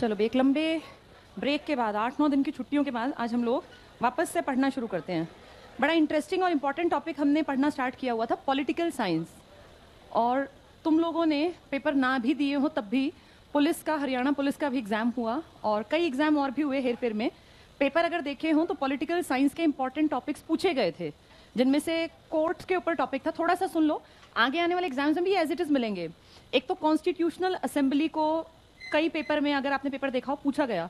चलो एक लंबे ब्रेक के बाद 8-9 दिन की छुट्टियों के बाद आज हम लोग वापस से पढ़ना शुरू करते हैं। बड़ा इंटरेस्टिंग और इम्पॉर्टेंट टॉपिक हमने पढ़ना स्टार्ट किया हुआ था, पॉलिटिकल साइंस। और तुम लोगों ने पेपर ना भी दिए हो तब भी पुलिस का, हरियाणा पुलिस का भी एग्जाम हुआ और कई एग्जाम और भी हुए हेर फेर में। पेपर अगर देखे हो तो पॉलिटिकल साइंस के इंपॉर्टेंट टॉपिक्स पूछे गए थे, जिनमें से कोर्ट्स के ऊपर टॉपिक था। थोड़ा सा सुन लो, आगे आने वाले एग्जाम्स में भी एज इट इज मिलेंगे। एक तो कॉन्स्टिट्यूशनल असेंबली को कई पेपर में, अगर आपने पेपर देखा हो, पूछा गया।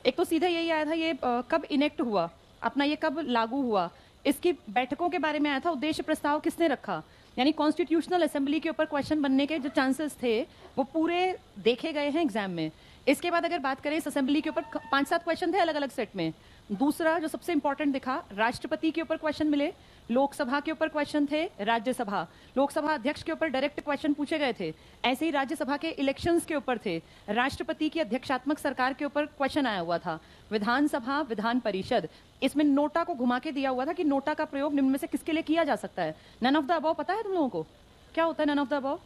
एक तो सीधा यही आया था, ये कब इनेक्ट हुआ, अपना ये कब लागू हुआ, इसकी बैठकों के बारे में आया था, उद्देश्य प्रस्ताव किसने रखा। यानी कॉन्स्टिट्यूशनल असेंबली के ऊपर क्वेश्चन बनने के जो चांसेस थे वो पूरे देखे गए हैं एग्जाम में। इसके बाद अगर बात करें, इस असेंबली के ऊपर 5-7 क्वेश्चन थे अलग अलग सेट में। दूसरा जो सबसे इंपॉर्टेंट दिखा, राष्ट्रपति के ऊपर क्वेश्चन मिले, लोकसभा के ऊपर क्वेश्चन थे, राज्यसभा, लोकसभा अध्यक्ष के ऊपर डायरेक्ट क्वेश्चन पूछे गए थे। ऐसे ही राज्यसभा के इलेक्शंस के ऊपर थे, राष्ट्रपति की अध्यक्षात्मक सरकार के ऊपर क्वेश्चन आया हुआ था, विधानसभा, विधान परिषद। इसमें नोटा को घुमा के दिया हुआ था कि नोटा का प्रयोग निम्न में से किसके लिए किया जा सकता है। नन ऑफ द अबव पता है तुम लोगों को क्या होता है? नन ऑफ द अबव,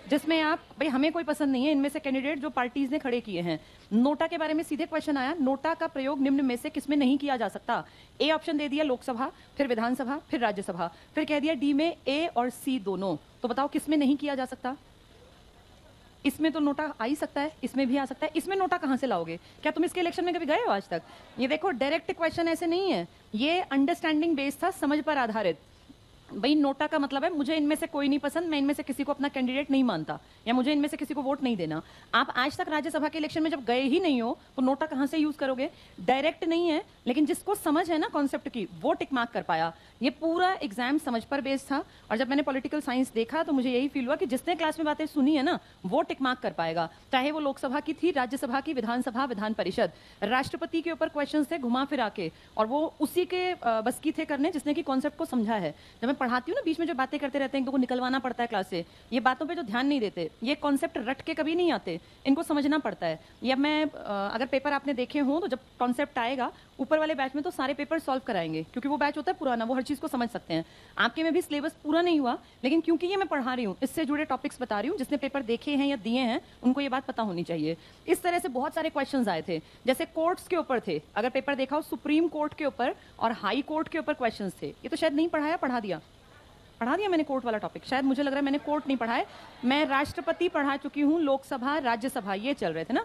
जिसमें आप, भाई हमें कोई पसंद नहीं है इनमें से कैंडिडेट जो पार्टीज ने खड़े किए हैं। नोटा के बारे में सीधे क्वेश्चन आया, नोटा का प्रयोग निम्न में से किसमें नहीं किया जा सकता। ए ऑप्शन दे दिया लोकसभा, फिर विधानसभा, फिर राज्यसभा, फिर कह दिया डी में ए और सी दोनों। तो बताओ किसमें नहीं किया जा सकता? इसमें तो नोटा आ ही सकता है, इसमें भी आ सकता है। इसमें नोटा कहां से लाओगे? क्या तुम इसके इलेक्शन में कभी गए हो आज तक? ये देखो, डायरेक्ट क्वेश्चन ऐसे नहीं है, ये अंडरस्टैंडिंग बेस्ड था, समझ पर आधारित। भाई नोटा का मतलब है मुझे इनमें से कोई नहीं पसंद, मैं इनमें से किसी को अपना कैंडिडेट नहीं मानता, या मुझे इनमें से किसी को वोट नहीं देना। आप आज तक राज्यसभा के इलेक्शन में जब गए ही नहीं हो तो नोटा कहां से यूज करोगे? डायरेक्ट नहीं है, लेकिन जिसको समझ है ना कॉन्सेप्ट की, वो टिक मार्क कर पाया। ये पूरा एग्जाम समझ पर बेस्ड था। और जब मैंने पॉलिटिकल साइंस देखा तो मुझे यही फील हुआ कि जिसने क्लास में बातें सुनी है ना, वो टिक मार्क कर पाएगा, चाहे वो लोकसभा की थी, राज्यसभा की, विधानसभा, विधान परिषद। राष्ट्रपति के ऊपर क्वेश्चन थे घुमा फिरा के, और वो उसी के बस की थे करने जिसने की कॉन्सेप्ट को समझा है। जब मैं पढ़ाती हूँ ना, बीच में जो बातें करते रहते हैं, इनको निकलवाना पड़ता है क्लास से, ये बातों पे जो ध्यान नहीं देते, ये कॉन्सेप्ट रट के कभी नहीं आते, इनको समझना पड़ता है। या मैं अगर पेपर आपने देखे हो तो जब कॉन्सेप्ट आएगा ऊपर वाले बैच में तो सारे पेपर सॉल्व कराएंगे, क्योंकि वो बैच होता है पुराना, वो हर चीज को समझ सकते हैं। आपके में भी सिलेबस पूरा नहीं हुआ, लेकिन क्योंकि ये मैं पढ़ा रही हूँ, इससे जुड़े टॉपिक्स बता रही हूँ, जिसने पेपर देखे हैं या दिए हैं उनको ये बात पता होनी चाहिए। इस तरह से बहुत सारे क्वेश्चंस आए थे, जैसे कोर्ट्स के ऊपर थे। अगर पेपर देखा हो, सुप्रीम कोर्ट के ऊपर और हाई कोर्ट के ऊपर क्वेश्चंस थे। ये तो शायद नहीं पढ़ाया, पढ़ा दिया मैंने कोर्ट वाला टॉपिक। शायद मुझे लग रहा है मैंने कोर्ट नहीं पढ़ा है, मैं राष्ट्रपति पढ़ा चुकी हूँ, लोकसभा, राज्यसभा, ये चल रहे थे ना।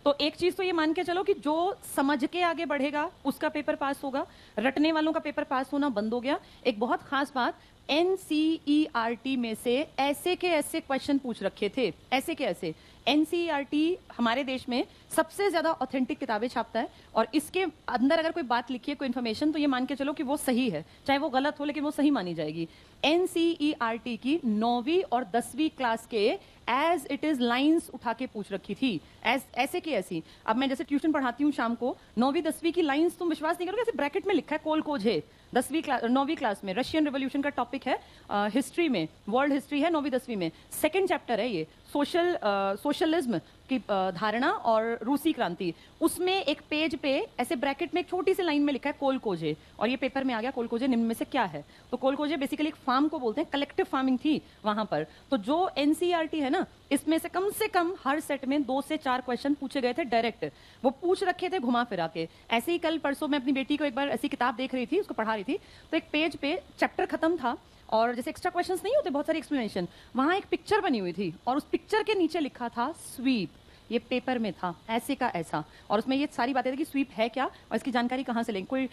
तो एक चीज तो ये मान के चलो कि जो समझ के आगे बढ़ेगा उसका पेपर पास होगा, रटने वालों का पेपर पास होना बंद हो गया। एक बहुत खास बात, एनसीईआरटी में से ऐसे के ऐसे क्वेश्चन पूछ रखे थे, ऐसे के ऐसे। एनसीईआरटी हमारे देश में सबसे ज्यादा ऑथेंटिक किताबें छापता है, और इसके अंदर अगर कोई बात लिखी है, कोई इन्फॉर्मेशन, तो ये मान के चलो कि वो सही है, चाहे वो गलत हो लेकिन वो सही मानी जाएगी। एनसीईआरटी की 9वीं और 10वीं क्लास के एज इट इज लाइंस उठा के पूछ रखी थी, ऐसे की ऐसी। अब मैं जैसे ट्यूशन पढ़ाती हूँ शाम को, 9वीं 10वीं की लाइंस तुम विश्वास नहीं करोगे, ऐसे ब्रैकेट में लिखा है, कोल कोझे। 9वीं क्लास में रशियन रिवॉल्यूशन का टॉपिक है, हिस्ट्री में, वर्ल्ड हिस्ट्री है 9वीं 10वीं में, सेकंड चैप्टर है ये, सोशलिज्म की धारणा और रूसी क्रांति। उसमें एक पेज पे ऐसे ब्रैकेट में एक छोटी सी लाइन में लिखा है कोल कोजे, और ये पेपर में आ गया कोल कोजे निम्न में से क्या है। तो कोल कोजे बेसिकली एक फार्म को बोलते हैं, कलेक्टिव फार्मिंग थी वहां पर। तो जो एनसीईआरटी है ना, इसमें से कम हर सेट में 2 से 4 क्वेश्चन पूछे गए थे डायरेक्ट, वो पूछ रखे थे घुमा फिरा के। ऐसे ही कल परसों मैं अपनी बेटी को एक बार ऐसी किताब देख रही थी, उसको पढ़ा रही थी, तो एक पेज पे चैप्टर खत्म था, और जैसे एक्स्ट्रा क्वेश्चंस नहीं होते, बहुत सारी एक्सप्लेनेशन, वहां एक पिक्चर बनी हुई थी, और उस पिक्चर के नीचे लिखा था स्वीप। ये पेपर में था ऐसे का ऐसा, और उसमें ये सारी बातें थी कि स्वीप है क्या और इसकी जानकारी कहां से लेंगे। कोई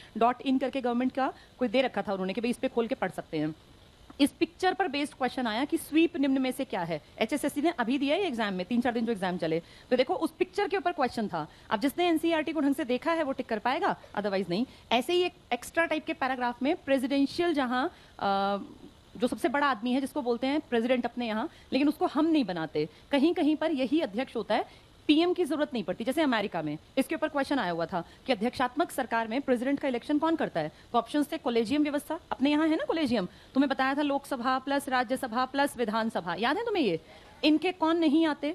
.in करके गवर्नमेंट का कोई दे रखा था उन्होंने कि भाई इस पे खोल के पढ़ सकते हैं। इस पिक्चर पर बेस्ड क्वेश्चन आया कि स्वीप निम्न में से क्या है। एचएसएससी ने अभी दिया है एग्जाम में, 3-4 दिन जो एग्जाम चले, तो देखो उस पिक्चर के ऊपर क्वेश्चन था। अब जिसने एनसीईआरटी को ढंग से देखा है वो टिक कर पाएगा, अदरवाइज नहीं। ऐसे ही एक एक्स्ट्रा टाइप के पैराग्राफ में प्रेसिडेंशियल, जहां जो सबसे बड़ा आदमी है जिसको बोलते हैं प्रेसिडेंट अपने यहाँ, लेकिन उसको हम नहीं बनाते, कहीं कहीं पर यही अध्यक्ष होता है, पीएम की जरूरत नहीं पड़ती, जैसे अमेरिका में। इसके ऊपर क्वेश्चन आया हुआ था कि अध्यक्षात्मक सरकार में प्रेसिडेंट का इलेक्शन कौन करता है। तो ऑप्शंस थे कॉलेजियम व्यवस्था, अपने यहाँ है ना कॉलेजियम, तुम्हें बताया था, लोकसभा प्लस राज्यसभा प्लस विधानसभा, याद है तुम्हें ये। इनके कौन नहीं आते?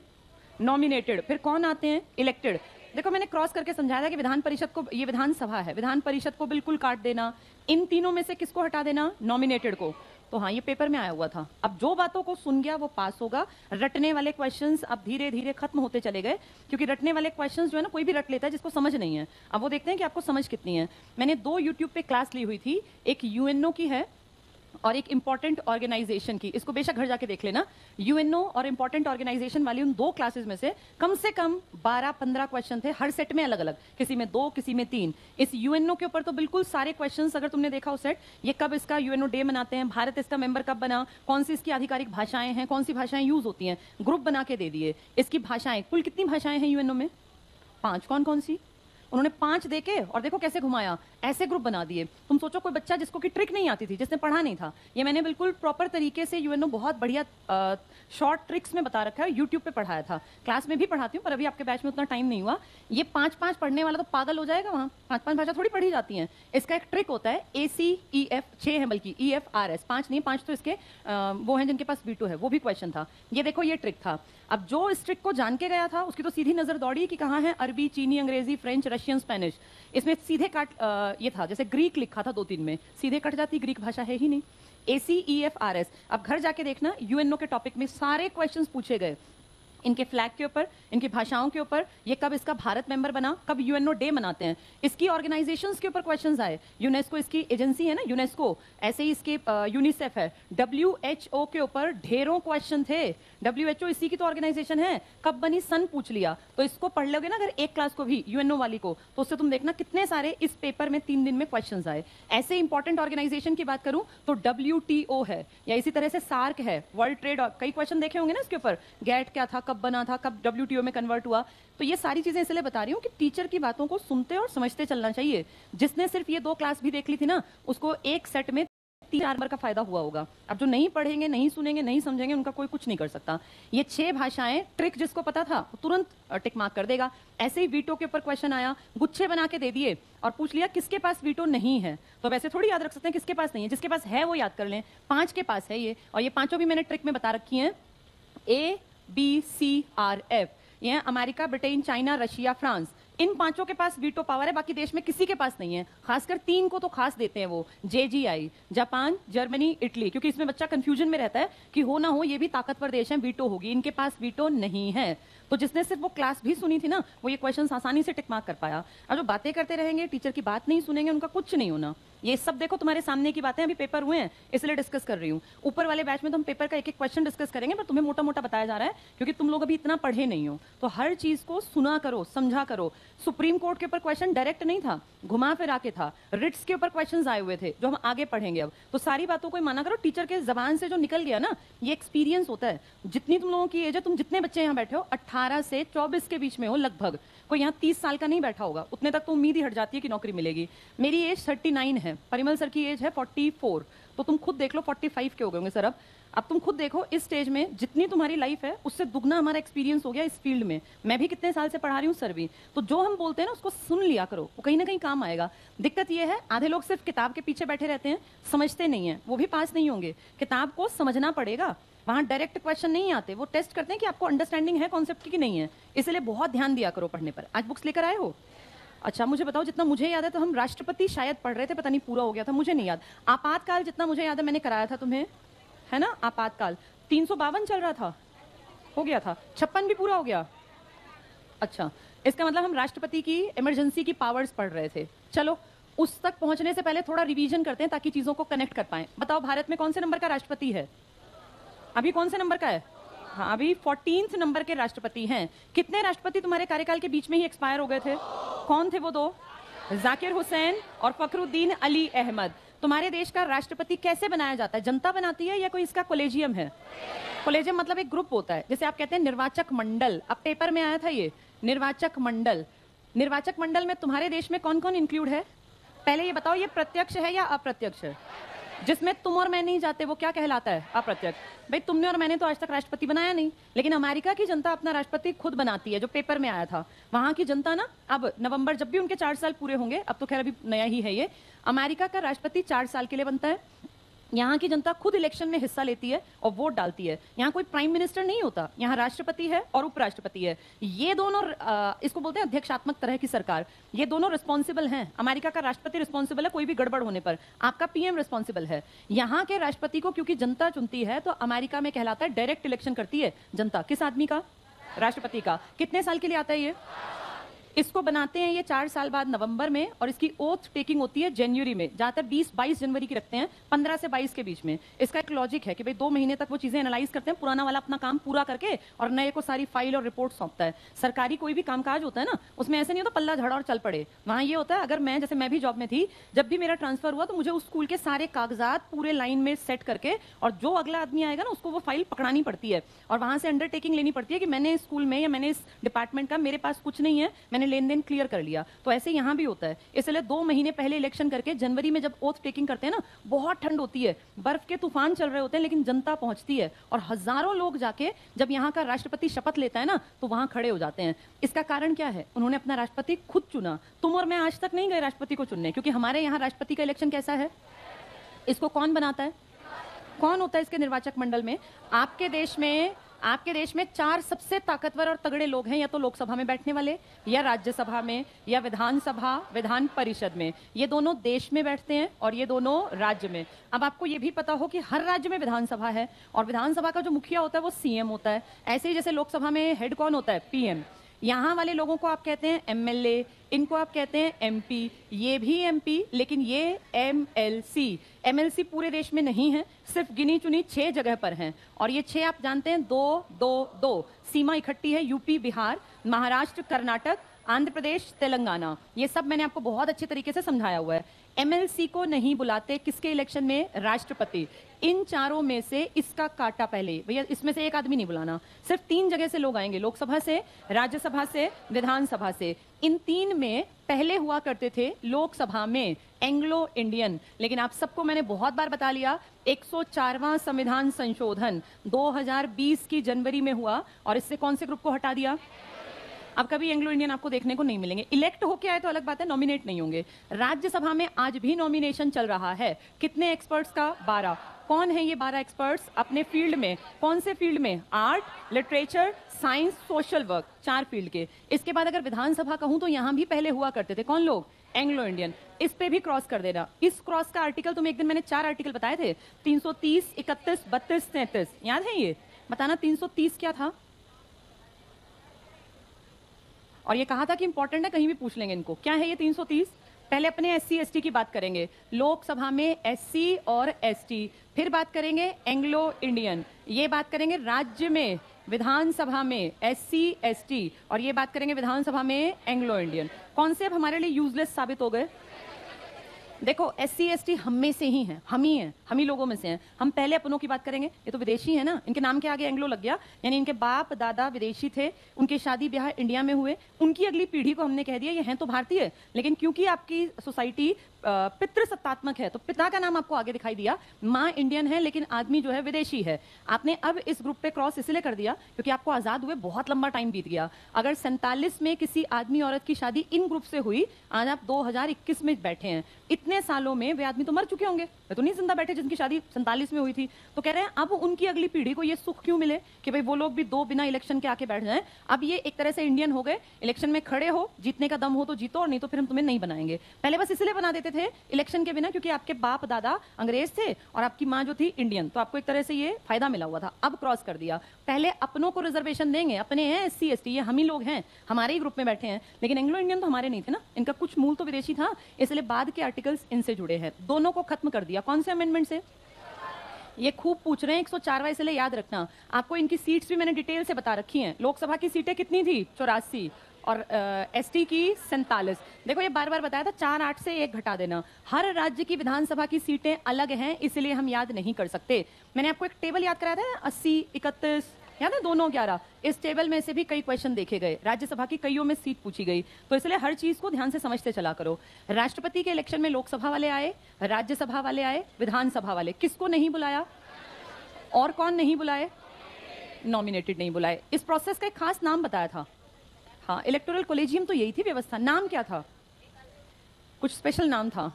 नॉमिनेटेड। फिर कौन आते हैं? इलेक्टेड। देखो मैंने क्रॉस करके समझाया था कि विधान परिषद को, ये विधानसभा है, विधान परिषद को बिल्कुल काट देना, इन तीनों में से किसको हटा देना? नॉमिनेटेड को। तो हाँ ये पेपर में आया हुआ था। अब जो बातों को सुन गया वो पास होगा। रटने वाले क्वेश्चंस अब धीरे धीरे खत्म होते चले गए, क्योंकि रटने वाले क्वेश्चंस जो है ना कोई भी रट लेता है जिसको समझ नहीं है। अब वो देखते हैं कि आपको समझ कितनी है। मैंने 2 यूट्यूब पे क्लास ली हुई थी, एक यूएनओ की है और एक इंपॉर्टेंट ऑर्गेनाइजेशन की। इसको बेशक घर जाके देख लेना। यूएनओ और इंपॉर्टेंट ऑर्गेनाइजेशन वाली उन 2 क्लासेस में से कम 12-15 क्वेश्चन थे, हर सेट में अलग अलग, किसी में 2 किसी में 3। इस यूएनओ के ऊपर तो बिल्कुल सारे क्वेश्चंस अगर तुमने देखा हो सेट, ये कब इसका यूएनओ डे मनाते हैं, भारत इसका मेंबर कब बना, कौन सी इसकी आधिकारिक भाषाएं हैं, कौन सी भाषाएं यूज होती हैं, ग्रुप बना के दे दिए। इसकी भाषाएं कुल कितनी भाषाएं हैं यूएनओ में? 5। कौन कौन सी? उन्होंने 5 देके और देखो कैसे घुमाया, ऐसे ग्रुप बना दिए। तुम सोचो कोई बच्चा जिसको की ट्रिक नहीं आती थी, जिसने पढ़ा नहीं था, ये मैंने बिल्कुल प्रॉपर तरीके से यूएनओ बहुत बढ़िया शॉर्ट ट्रिक्स में बता रखा है, यूट्यूब पे पढ़ाया था। क्लास में भी पढ़ाती हूँ पर अभी आपके बैच में उतना टाइम नहीं हुआ। ये 5-5 पढ़ने वाला तो पागल हो जाएगा, वहाँ 5-5 भाषा थोड़ी पढ़ी जाती हैं। इसका एक ट्रिक होता है ACEF, 6 है बल्कि, EFRS 5 नहीं, 5 तो इसके वो हैं जिनके पास वीटो है, वो भी क्वेश्चन था। ये देखो ये ट्रिक था। अब जो इस ट्रिक को जान के गया था उसकी तो सीधी नजर दौड़ी कि कहाँ है अरबी, चीनी, अंग्रेजी, फ्रेंच, रशियन, स्पेनिश। इसमें सीधे काट ये था, जैसे ग्रीक लिखा था 2-3 में, सीधे कट जाती, ग्रीक भाषा है ही नहीं। ACEFRS। अब घर जाके देखना, यूएनओ के टॉपिक में सारे क्वेश्चंस पूछे गए, इनके फ्लैग के ऊपर, इनकी भाषाओं के ऊपर, ये कब इसका भारत मेंबर बना, कब यूएनओ डे मनाते हैं, इसकी ऑर्गेनाइजेशंस के ऊपर क्वेश्चंस आए। यूनेस्को इसकी एजेंसी है ना, यूनेस्को, ऐसे ही इसके यूनिसेफ है। WHO के ऊपर ढेरों क्वेश्चन थे। WHO इसी की तो ऑर्गेनाइजेशन है, कब बनी सन पूछ लिया। तो इसको पढ़ लोगे ना अगर एक क्लास को भी, यूएनओ वाली को, तो उससे तुम देखना कितने सारे इस पेपर में 3 दिन में क्वेश्चंस आए। ऐसे इंपॉर्टेंट ऑर्गेनाइजेशन की बात करूं तो WTO है, या इसी तरह से सार्क है, वर्ल्ड ट्रेड, कई क्वेश्चन देखे होंगे ना इसके ऊपर, गैट क्या था, कब बना था, कब WTO में कन्वर्ट हुआ। तो ये सारी चीजें इसलिए बता रही हूँ कि टीचर की बातों को सुनते और समझते चलना चाहिए। जिसने सिर्फ ये 2 क्लास भी देख ली थी ना, उसको एक सेट में 3-4 नंबर का फायदा हुआ होगा। अब जो नहीं पढ़ेंगे, नहीं सुनेंगे, नहीं समझेंगे, उनका कोई कुछ नहीं कर सकता। ये 6 भाषाएं ट्रिक जिसको पता था तुरंत टिक मार्क कर देगा। ऐसे ही वीटो के ऊपर क्वेश्चन आया, गुच्छे बना के दे दिए और पूछ लिया किसके पास वीटो नहीं है। तो वैसे थोड़ी याद रख सकते हैं किसके पास नहीं है, जिसके पास है वो याद कर लें। 5 के पास है ये, और ये 5 भी मैंने ट्रिक में बता रखी है। ABCRF, ये है America, Britain, China, Russia, France. इन 5 के पास वीटो पावर है, बाकी देश में किसी के पास नहीं है। खासकर 3 को तो खास देते हैं वो, JGI, जापान, जर्मनी, इटली, क्योंकि इसमें बच्चा कंफ्यूजन में रहता है कि हो ना हो ये भी ताकतवर देश है, वीटो होगी। इनके पास वीटो नहीं है। तो जिसने सिर्फ वो क्लास भी सुनी थी ना, वो ये क्वेश्चन आसानी से टिक मार्क कर पाया। और जो बातें करते रहेंगे, टीचर की बात नहीं सुनेंगे, उनका कुछ नहीं होना। ये सब देखो तुम्हारे सामने की बातें, अभी पेपर हुए हैं इसलिए डिस्कस कर रही हूँ। ऊपर वाले बैच में तो हम पेपर का एक क्वेश्चन डिस्कस करेंगे, पर तुम्हें मोटा मोटा बताया जा रहा है क्योंकि तुम लोग अभी इतना पढ़े नहीं हो। तो हर चीज को सुना करो, समझा करो। सुप्रीम कोर्ट के ऊपर क्वेश्चन डायरेक्ट नहीं था, घुमा फिरा के था। रिट्स के ऊपर क्वेश्चन आए हुए थे जो हम आगे पढ़ेंगे अब। तो सारी बातों को माना करो, टीचर के जबान से जो निकल गया ना, ये एक्सपीरियंस होता है। जितनी तुम लोगों की एज है, तुम जितने बच्चे यहाँ बैठे हो 18 से 24 के बीच में हो लगभग, कोई यहाँ 30 साल का नहीं बैठा होगा, उतने तक तो उम्मीद ही हट जाती है कि नौकरी मिलेगी। मेरी एज 39 है, परिमल सर की एज है 44, तो तुम खुद देख लो 45 के हो गए होंगे सर। अब तुम खुद देखो इस स्टेज में जितनी तुम्हारी लाइफ है उससे दुगना हमारा एक्सपीरियंस हो गया इस फील्ड में। मैं भी कितने साल से पढ़ा रही हूँ, सर भी। तो जो हम बोलते हैं ना उसको सुन लिया करो, वो कहीं ना कहीं काम आएगा। दिक्कत ये है आधे लोग सिर्फ किताब के पीछे बैठे रहते हैं, समझते नहीं है, वो भी पास नहीं होंगे। किताब को समझना पड़ेगा, वहां डायरेक्ट क्वेश्चन नहीं आते, वो टेस्ट करते हैं कि आपको अंडरस्टैंडिंग है कॉन्सेप्ट की नहीं है। इसलिए बहुत ध्यान दिया करो पढ़ने पर। आज बुक्स लेकर आए हो? अच्छा मुझे बताओ, जितना मुझे याद है तो हम राष्ट्रपति शायद पढ़ रहे थे, पता नहीं पूरा हो गया था, मुझे नहीं याद। आपातकाल जितना मुझे याद है मैंने कराया था तुम्हें, है ना? आपातकाल 352 चल रहा था, हो गया था। 56 भी पूरा हो गया। अच्छा, इसका मतलब हम राष्ट्रपति की इमरजेंसी की पावर्स पढ़ रहे थे। चलो उस तक पहुंचने से पहले थोड़ा रिवीजन करते हैं ताकि चीजों को कनेक्ट कर पाए। बताओ भारत में कौन से नंबर का राष्ट्रपति है? अभी कौन से नंबर का है? हाँ, अभी 14th नंबर के राष्ट्रपति हैं। कितने राष्ट्रपति तुम्हारे कार्यकाल के बीच में ही एक्सपायर हो गए थे? कौन थे वो 2? जाकिर हुसैन और फखरुद्दीन अली अहमद। तुम्हारे देश का राष्ट्रपति कैसे बनाया जाता है? जनता बनाती है या कोई इसका कोलेजियम है? कोलेजियम मतलब एक ग्रुप होता है, जैसे आप कहते हैं निर्वाचक मंडल। अब पेपर में आया था ये निर्वाचक मंडल। निर्वाचक मंडल में तुम्हारे देश में कौन कौन इंक्लूड है? पहले ये बताओ, ये प्रत्यक्ष है या अप्रत्यक्ष है? जिसमें तुम और मैं नहीं जाते वो क्या कहलाता है? अप्रत्यक्ष। भाई तुमने और मैंने तो आज तक राष्ट्रपति बनाया नहीं, लेकिन अमेरिका की जनता अपना राष्ट्रपति खुद बनाती है, जो पेपर में आया था। वहां की जनता ना, अब नवंबर जब भी उनके 4 साल पूरे होंगे, अब तो खैर अभी नया ही है ये, अमेरिका का राष्ट्रपति 4 साल के लिए बनता है। यहाँ की जनता खुद इलेक्शन में हिस्सा लेती है और वोट डालती है। यहाँ कोई प्राइम मिनिस्टर नहीं होता, यहाँ राष्ट्रपति है और उपराष्ट्रपति है। ये दोनों इसको बोलते हैं अध्यक्षात्मक तरह की सरकार। ये दोनों रिस्पॉन्सिबल हैं। अमेरिका का राष्ट्रपति रिस्पॉन्सिबल है कोई भी गड़बड़ होने पर, आपका पीएम रिस्पॉन्सिबल है। यहाँ के राष्ट्रपति को क्योंकि जनता चुनती है तो अमेरिका में कहलाता है डायरेक्ट इलेक्शन करती है जनता। किस आदमी का? राष्ट्रपति का। कितने साल के लिए आता है ये? इसको बनाते हैं ये 4 साल बाद नवंबर में, और इसकी ओथ टेकिंग होती है जनवरी में। ज्यादातर 20-22 जनवरी की रखते हैं, 15 से 22 के बीच में। इसका एक लॉजिक है कि भाई 2 महीने तक वो चीजें एनालाइज करते हैं, पुराना वाला अपना काम पूरा करके और नए को सारी फाइल और रिपोर्ट सौंपता है। सरकारी कोई भी कामकाज होता है ना, उसमें ऐसे नहीं होता पल्ला झाड़ा और चल पड़े। वहां ये होता है, अगर मैं जैसे मैं भी जॉब में थी, जब भी मेरा ट्रांसफर हुआ तो मुझे उस स्कूल के सारे कागजात पूरे लाइन में सेट करके, और जो अगला आदमी आएगा ना उसको वो फाइल पकड़ानी पड़ती है और वहां से अंडरटेकिंग लेनी पड़ती है कि मैंने इस स्कूल में या मैंने इस डिपार्टमेंट का, मेरे पास कुछ नहीं है, मैंने लेन देन क्लियर कर लिया। तो ऐसे यहां भी होता है। इसलिए 2 महीने पहले इलेक्शन करके जनवरी में जब ओथ टेकिंग करते हैं ना, बहुत ठंड होती है, बर्फ के तूफान चल रहे होते हैं, लेकिन जनता पहुंचती है और हजारों लोग जाके जब यहाँ का राष्ट्रपति शपथ लेता है ना तो वहां खड़े हो जाते हैं। इसका कारण क्या है? उन्होंने अपना राष्ट्रपति खुद चुना। तुम और मैं आज तक नहीं गए राष्ट्रपति को चुनने, क्योंकि हमारे यहाँ राष्ट्रपति का इलेक्शन कैसा है? इसको कौन बनाता है? कौन होता है इसके निर्वाचक मंडल में? आपके देश में 4 सबसे ताकतवर और तगड़े लोग हैं, या तो लोकसभा में बैठने वाले, या राज्यसभा में, या विधानसभा विधान परिषद में। ये दोनों देश में बैठते हैं और ये दोनों राज्य में। अब आपको ये भी पता हो कि हर राज्य में विधानसभा है, और विधानसभा का जो मुखिया होता है वो सीएम होता है। ऐसे ही जैसे लोकसभा में हेड कौन होता है? पीएम। यहाँ वाले लोगों को आप कहते हैं एमएलए, इनको आप कहते हैं एमपी, ये भी एमपी, लेकिन ये एमएलसी। एमएलसी पूरे देश में नहीं है, सिर्फ गिनी चुनी 6 जगह पर हैं, और ये 6 आप जानते हैं, 2-2-2 सीमा इकट्ठी है। यूपी, बिहार, महाराष्ट्र, कर्नाटक, आंध्र प्रदेश, तेलंगाना। ये सब मैंने आपको बहुत अच्छे तरीके से समझाया हुआ है। एमएलसी को नहीं बुलाते किसके इलेक्शन में? राष्ट्रपति। इन चारों में से इसका काटा पहले, भैया इसमें से एक आदमी नहीं बुलाना, सिर्फ 3 जगह से लोग आएंगे, लोकसभा से, राज्यसभा से, विधानसभा से। इन 3 में पहले हुआ करते थे लोकसभा में एंग्लो इंडियन, लेकिन आप सबको मैंने बहुत बार बता लिया, 104वां संविधान संशोधन 2020 की जनवरी में हुआ, और इससे कौन से ग्रुप को हटा दिया? अब कभी एंग्लो इंडियन आपको देखने को नहीं मिलेंगे। इलेक्ट होके आए तो अलग बात है, नॉमिनेट नहीं होंगे। राज्यसभा में आज भी नॉमिनेशन चल रहा है। कितने एक्सपर्ट्स का? 12। कौन है ये 12 एक्सपर्ट्स? अपने फील्ड में। कौन से फील्ड में? Art, literature, science, social work, 4 field के। इसके बाद अगर विधानसभा कहूं तो यहां भी पहले हुआ करते थे कौन लोग? Anglo Indian. इस पे भी क्रॉस कर देना। इस क्रॉस का आर्टिकल तुम्हें एक दिन मैंने 4 आर्टिकल बताए थे, 330, 31, 32, 33। याद है ये? बताना 330 क्या था? और ये कहा था कि इंपॉर्टेंट है, कहीं भी पूछ लेंगे इनको। क्या है ये 330? पहले अपने एससी एसटी की बात करेंगे, लोकसभा में एससी और एसटी, फिर बात करेंगे एंग्लो इंडियन, ये बात करेंगे राज्य में विधानसभा में एससी एसटी, और ये बात करेंगे विधानसभा में एंग्लो इंडियन। कौन से अब हमारे लिए यूजलेस साबित हो गए? देखो एससी एसटी हम में से ही हैं, हम ही लोगों में से हैं। हम पहले अपनों की बात करेंगे, ये तो विदेशी है ना, इनके नाम के आगे एंग्लो लग गया, यानी इनके बाप दादा विदेशी थे, उनके शादी ब्याह इंडिया में हुए, उनकी अगली पीढ़ी को हमने कह दिया ये हैं तो भारतीय, लेकिन क्योंकि आपकी सोसाइटी पितृसत्तात्मक है तो पिता का नाम आपको आगे दिखाई दिया, माँ इंडियन है लेकिन आदमी जो है विदेशी है। आपने अब इस ग्रुप पे क्रॉस इसलिए कर दिया क्योंकि आपको आजाद हुए बहुत लंबा टाइम बीत गया। अगर 47 में किसी आदमी औरत की शादी इन ग्रुप से हुई, आज आप 2021 में बैठे हैं, इतने सालों में वे आदमी तो मर चुके होंगे, वे तो नहीं जिंदा बैठे जिनकी शादी 47 में हुई थी। तो कह रहे हैं अब उनकी अगली पीढ़ी को ये सुख क्यों मिले कि भाई वो लोग भी 2 बिना इलेक्शन के आके बैठ जाएं। अब ये एक तरह से इंडियन हो गए, इलेक्शन में खड़े हो, जीतने का दम हो तो जीतो, और नहीं तो फिर हम तुम्हें नहीं बनाएंगे। पहले बस इसलिए बना देते थे इलेक्शन के बिना क्योंकि आपके बाप दादा अंग्रेज थे और आपकी माँ जो थी इंडियन, तो आपको एक तरह से ये फायदा मिला हुआ था। अब क्रॉस कर दिया, पहले अपनों को रिजर्वेशन देंगे, अपने हैं एससी एसटी, ये हम ही लोग हैं, हमारे ही ग्रुप में बैठे हैं, लेकिन एंग्लो इंडियन तो हमारे नहीं थे ना, इनका कुछ मूल तो विदेशी था, इसलिए बाद के आर्टिकल्स इनसे जुड़े हैं। दोनों को खत्म कर दिया। कौन से अमेंडमेंट से? ये खूब पूछ रहे हैं, 104वां, इसलिए याद रखना। आपको इनकी सीट्स भी मैंने डिटेल से बता रखी हैं। लोकसभा की सीटें कितनी थी? 84, और एसटी की 47। देखो ये बार बार बताया था, 4 8 से 1 घटा देना। हर राज्य की विधानसभा की सीटें अलग हैं, इसलिए हम याद नहीं कर सकते। मैंने आपको एक टेबल याद कराया था, 80, 31, याद है, दोनों 11। इस टेबल में से भी कई क्वेश्चन देखे गए, राज्यसभा की कईयों में सीट पूछी गई, तो इसलिए हर चीज को ध्यान से समझते चला करो। राष्ट्रपति के इलेक्शन में लोकसभा वाले आए, राज्यसभा वाले आए, विधानसभा वाले। किसको नहीं बुलाया? और कौन नहीं बुलाए? नॉमिनेटेड नहीं बुलाए। इस प्रोसेस का एक खास नाम बताया था। हाँ, इलेक्टोरल कॉलेजियम तो यही थी व्यवस्था। नाम क्या था? कुछ स्पेशल नाम था।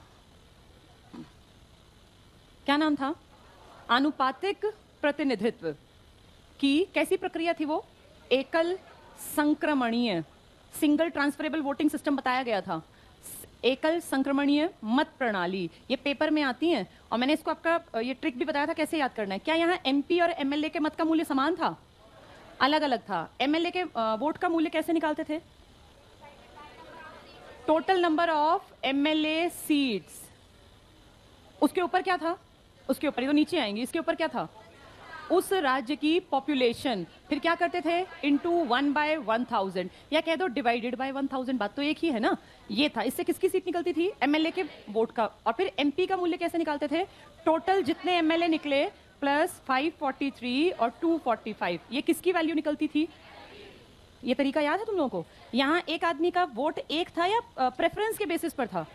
क्या नाम था? आनुपातिक प्रतिनिधित्व की कैसी प्रक्रिया थी वो? एकल संक्रमणीय, सिंगल ट्रांसफरेबल वोटिंग सिस्टम बताया गया था। एकल संक्रमणीय मत प्रणाली, ये पेपर में आती है और मैंने इसको आपका ये ट्रिक भी बताया था कैसे याद करना है। क्या यहाँ एमपी और एमएलए के मत का मूल्य समान था? अलग अलग था। एमएलए के वोट का मूल्य कैसे निकालते थे? Total number of MLA seats. उसके ऊपर क्या था? उसके ऊपर, ये तो नीचे आएंगे, इसके ऊपर क्या था? उस राज्य की पॉपुलेशन। फिर क्या करते थे? इनटू 1/1000 या कह दो डिवाइडेड बाय 1000, बात तो एक ही है ना। ये था। इससे किसकी सीट निकलती थी? एमएलए के वोट का। और फिर एमपी का मूल्य कैसे निकालते थे? टोटल जितने एमएलए निकले प्लस 543 और 245, ये किसकी वैल्यू निकलती थी? ये तरीका याद है तुम लोगों को? यहाँ एक आदमी का वोट एक था या प्रेफरेंस के बेसिस पर था?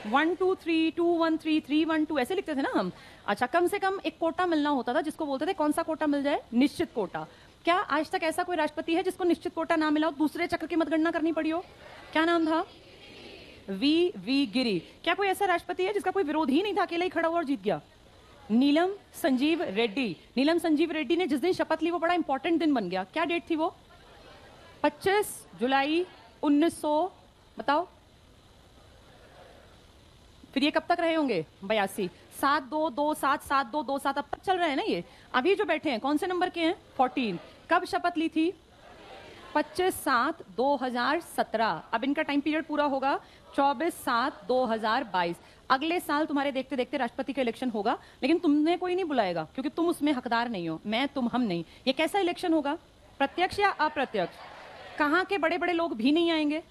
1 2 3 2 1 3 3 1 2 ऐसे लिखते थे ना हम। अच्छा, कम से कम एक कोटा मिलना होता था जिसको बोलते थे, कौन सा कोटा मिल जाए? निश्चित कोटा। क्या आज तक ऐसा कोई राष्ट्रपति है जिसको निश्चित कोटा ना मिला हो, दूसरे चक्र की मतगणना करनी पड़ी हो? क्या नाम था? वी गिरी। क्या कोई ऐसा राष्ट्रपति है जिसका कोई विरोध ही नहीं था, अकेला ही खड़ा हुआ और जीत गया? नीलम संजीव रेड्डी। नीलम संजीव रेड्डी ने जिस दिन शपथ ली वो बड़ा इंपॉर्टेंट दिन बन गया। क्या डेट थी वो? 25 जुलाई 1900, बताओ। फिर ये कब तक रहे होंगे? 82। 7-2-2-7 7-2-2-7 अब तक चल रहे हैं ना ये। अभी जो बैठे हैं कौन से नंबर के हैं? 14। कब शपथ ली थी? 25/7/2017। अब इनका टाइम पीरियड पूरा होगा 24/7/2022। अगले साल तुम्हारे देखते देखते राष्ट्रपति का इलेक्शन होगा, लेकिन तुमने कोई नहीं बुलाएगा क्योंकि तुम उसमें हकदार नहीं हो। मैं, तुम, हम नहीं। ये कैसा इलेक्शन होगा? प्रत्यक्ष या अप्रत्यक्ष? कहाँ के बड़े बड़े लोग भी नहीं आएंगे?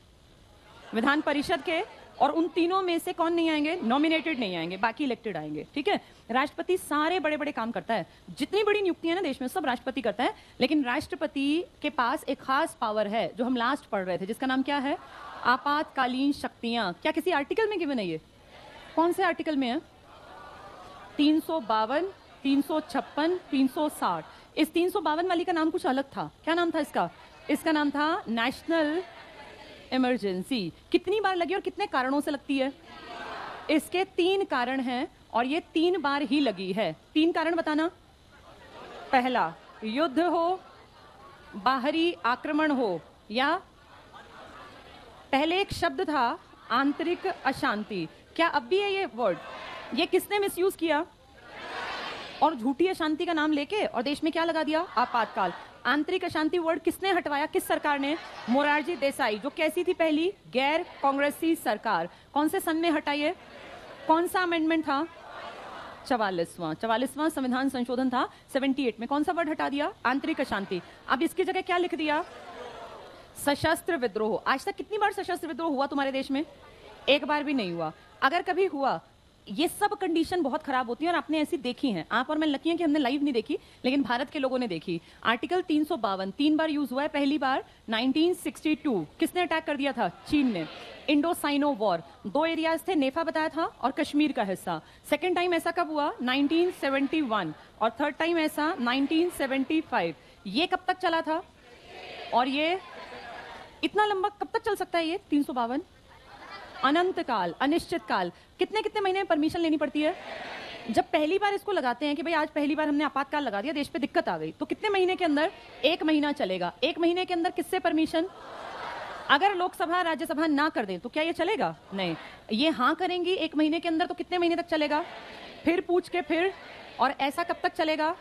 विधान परिषद के। और उन तीनों में से कौन नहीं आएंगे? नॉमिनेटेड नहीं आएंगे, बाकी इलेक्टेड आएंगे। ठीक है। राष्ट्रपति सारे बड़े बड़े काम करता है। जितनी बड़ी नियुक्तियां ना देश में सब राष्ट्रपति करता है, लेकिन राष्ट्रपति के पास एक खास पावर है जो हम लास्ट पढ़ रहे थे, जिसका नाम क्या है? आपातकालीन शक्तियां। क्या किसी आर्टिकल में गिवन है ये? कौन से आर्टिकल में है? 352, 356, 360। इस 352 वाली का नाम कुछ अलग था। क्या नाम था इसका? इसका नाम था नेशनल इमरजेंसी। कितनी बार लगी और कितने कारणों से लगती है? इसके 3 कारण हैं और ये 3 बार ही लगी है। 3 कारण बताना। पहला, युद्ध हो, बाहरी आक्रमण हो, या पहले एक शब्द था आंतरिक अशांति। क्या अब भी है ये वर्ड? ये किसने मिसयूज किया? और झूठी अशांति का नाम लेके और देश में क्या लगा दिया? आपातकाल। आंतरिक अशांति वर्ड किसने हटवाया? किस सरकार ने? मोरारजी देसाई। जो कैसी थी? पहली गैर कांग्रेसी सरकार। कौन से सन में हटाई है? कौन सा अमेंडमेंट था? 44वां संविधान संशोधन था 78 में। कौन सा वर्ड हटा दिया? आंतरिक अशांति। अब इसकी जगह क्या लिख दिया? सशस्त्र विद्रोह। आज तक कितनी बार सशस्त्र विद्रोह हुआ तुम्हारे देश में? एक बार भी नहीं हुआ। अगर कभी हुआ, ये सब कंडीशन बहुत खराब होती है और आपने ऐसी देखी हैं। आप और मैं लकी हैं कि हमने लाइव नहीं देखी, लेकिन भारत के लोगों ने देखी। आर्टिकल 352 3 बार यूज हुआ है। पहली बार 1962, किसने अटैक कर दिया था? चीन ने। इंडो साइनो वॉर, 2 एरियाज थे, नेफा बताया था और कश्मीर का हिस्सा। सेकेंड टाइम ऐसा कब हुआ? 1971। और थर्ड टाइम ऐसा 1975। ये कब तक चला था? और ये इतना लंबा कब तक चल सकता है ये 352? अनंत काल, अनिश्चित काल। कितने कितने महीने में परमिशन लेनी पड़ती है? जब पहली बार इसको लगाते हैं कि भाई आज पहली बार हमने आपातकाल लगा दिया, देश पे दिक्कत आ गई, तो कितने महीने के अंदर? 1 महीना चलेगा। 1 महीने के अंदर किससे परमिशन? अगर लोकसभा राज्यसभा ना कर दें तो क्या ये चलेगा? नहीं। ये हाँ करेंगी 1 महीने के अंदर, तो कितने महीने तक चलेगा? फिर पूछ के फिर। और ऐसा कब तक चलेगा?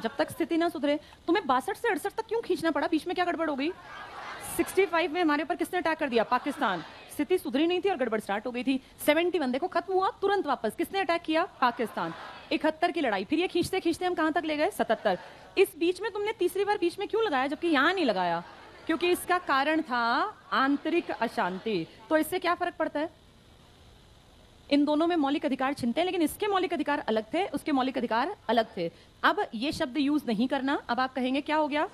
जब तक स्थिति ना सुधरे। तुम्हें 62 से 68 तक क्यों खींचना पड़ा? बीच में क्या गड़बड़ हो गई? 65 में हमारे ऊपर किसने अटैक कर दिया? पाकिस्तान। स्थिति सुधरी नहीं थी और गड़बड़ स्टार्ट हो गई थी। 71 देखो खत्म हुआ, तुरंत वापस किसने अटैक किया? पाकिस्तान। 71 की लड़ाई। फिर ये खींचते खींचते हम कहां तक ले गए? 77। इस बीच में तुमने तीसरी बार बीच में क्यों लगाया जबकि यहां नहीं लगाया? क्योंकि इसका कारण था आंतरिक अशांति। तो इससे क्या फर्क पड़ता है? इन दोनों में मौलिक अधिकार छिनते हैं, लेकिन इसके मौलिक अधिकार अलग थे, उसके मौलिक अधिकार अलग थे। अब ये शब्द यूज नहीं करना। अब आप कहेंगे क्या हो गया?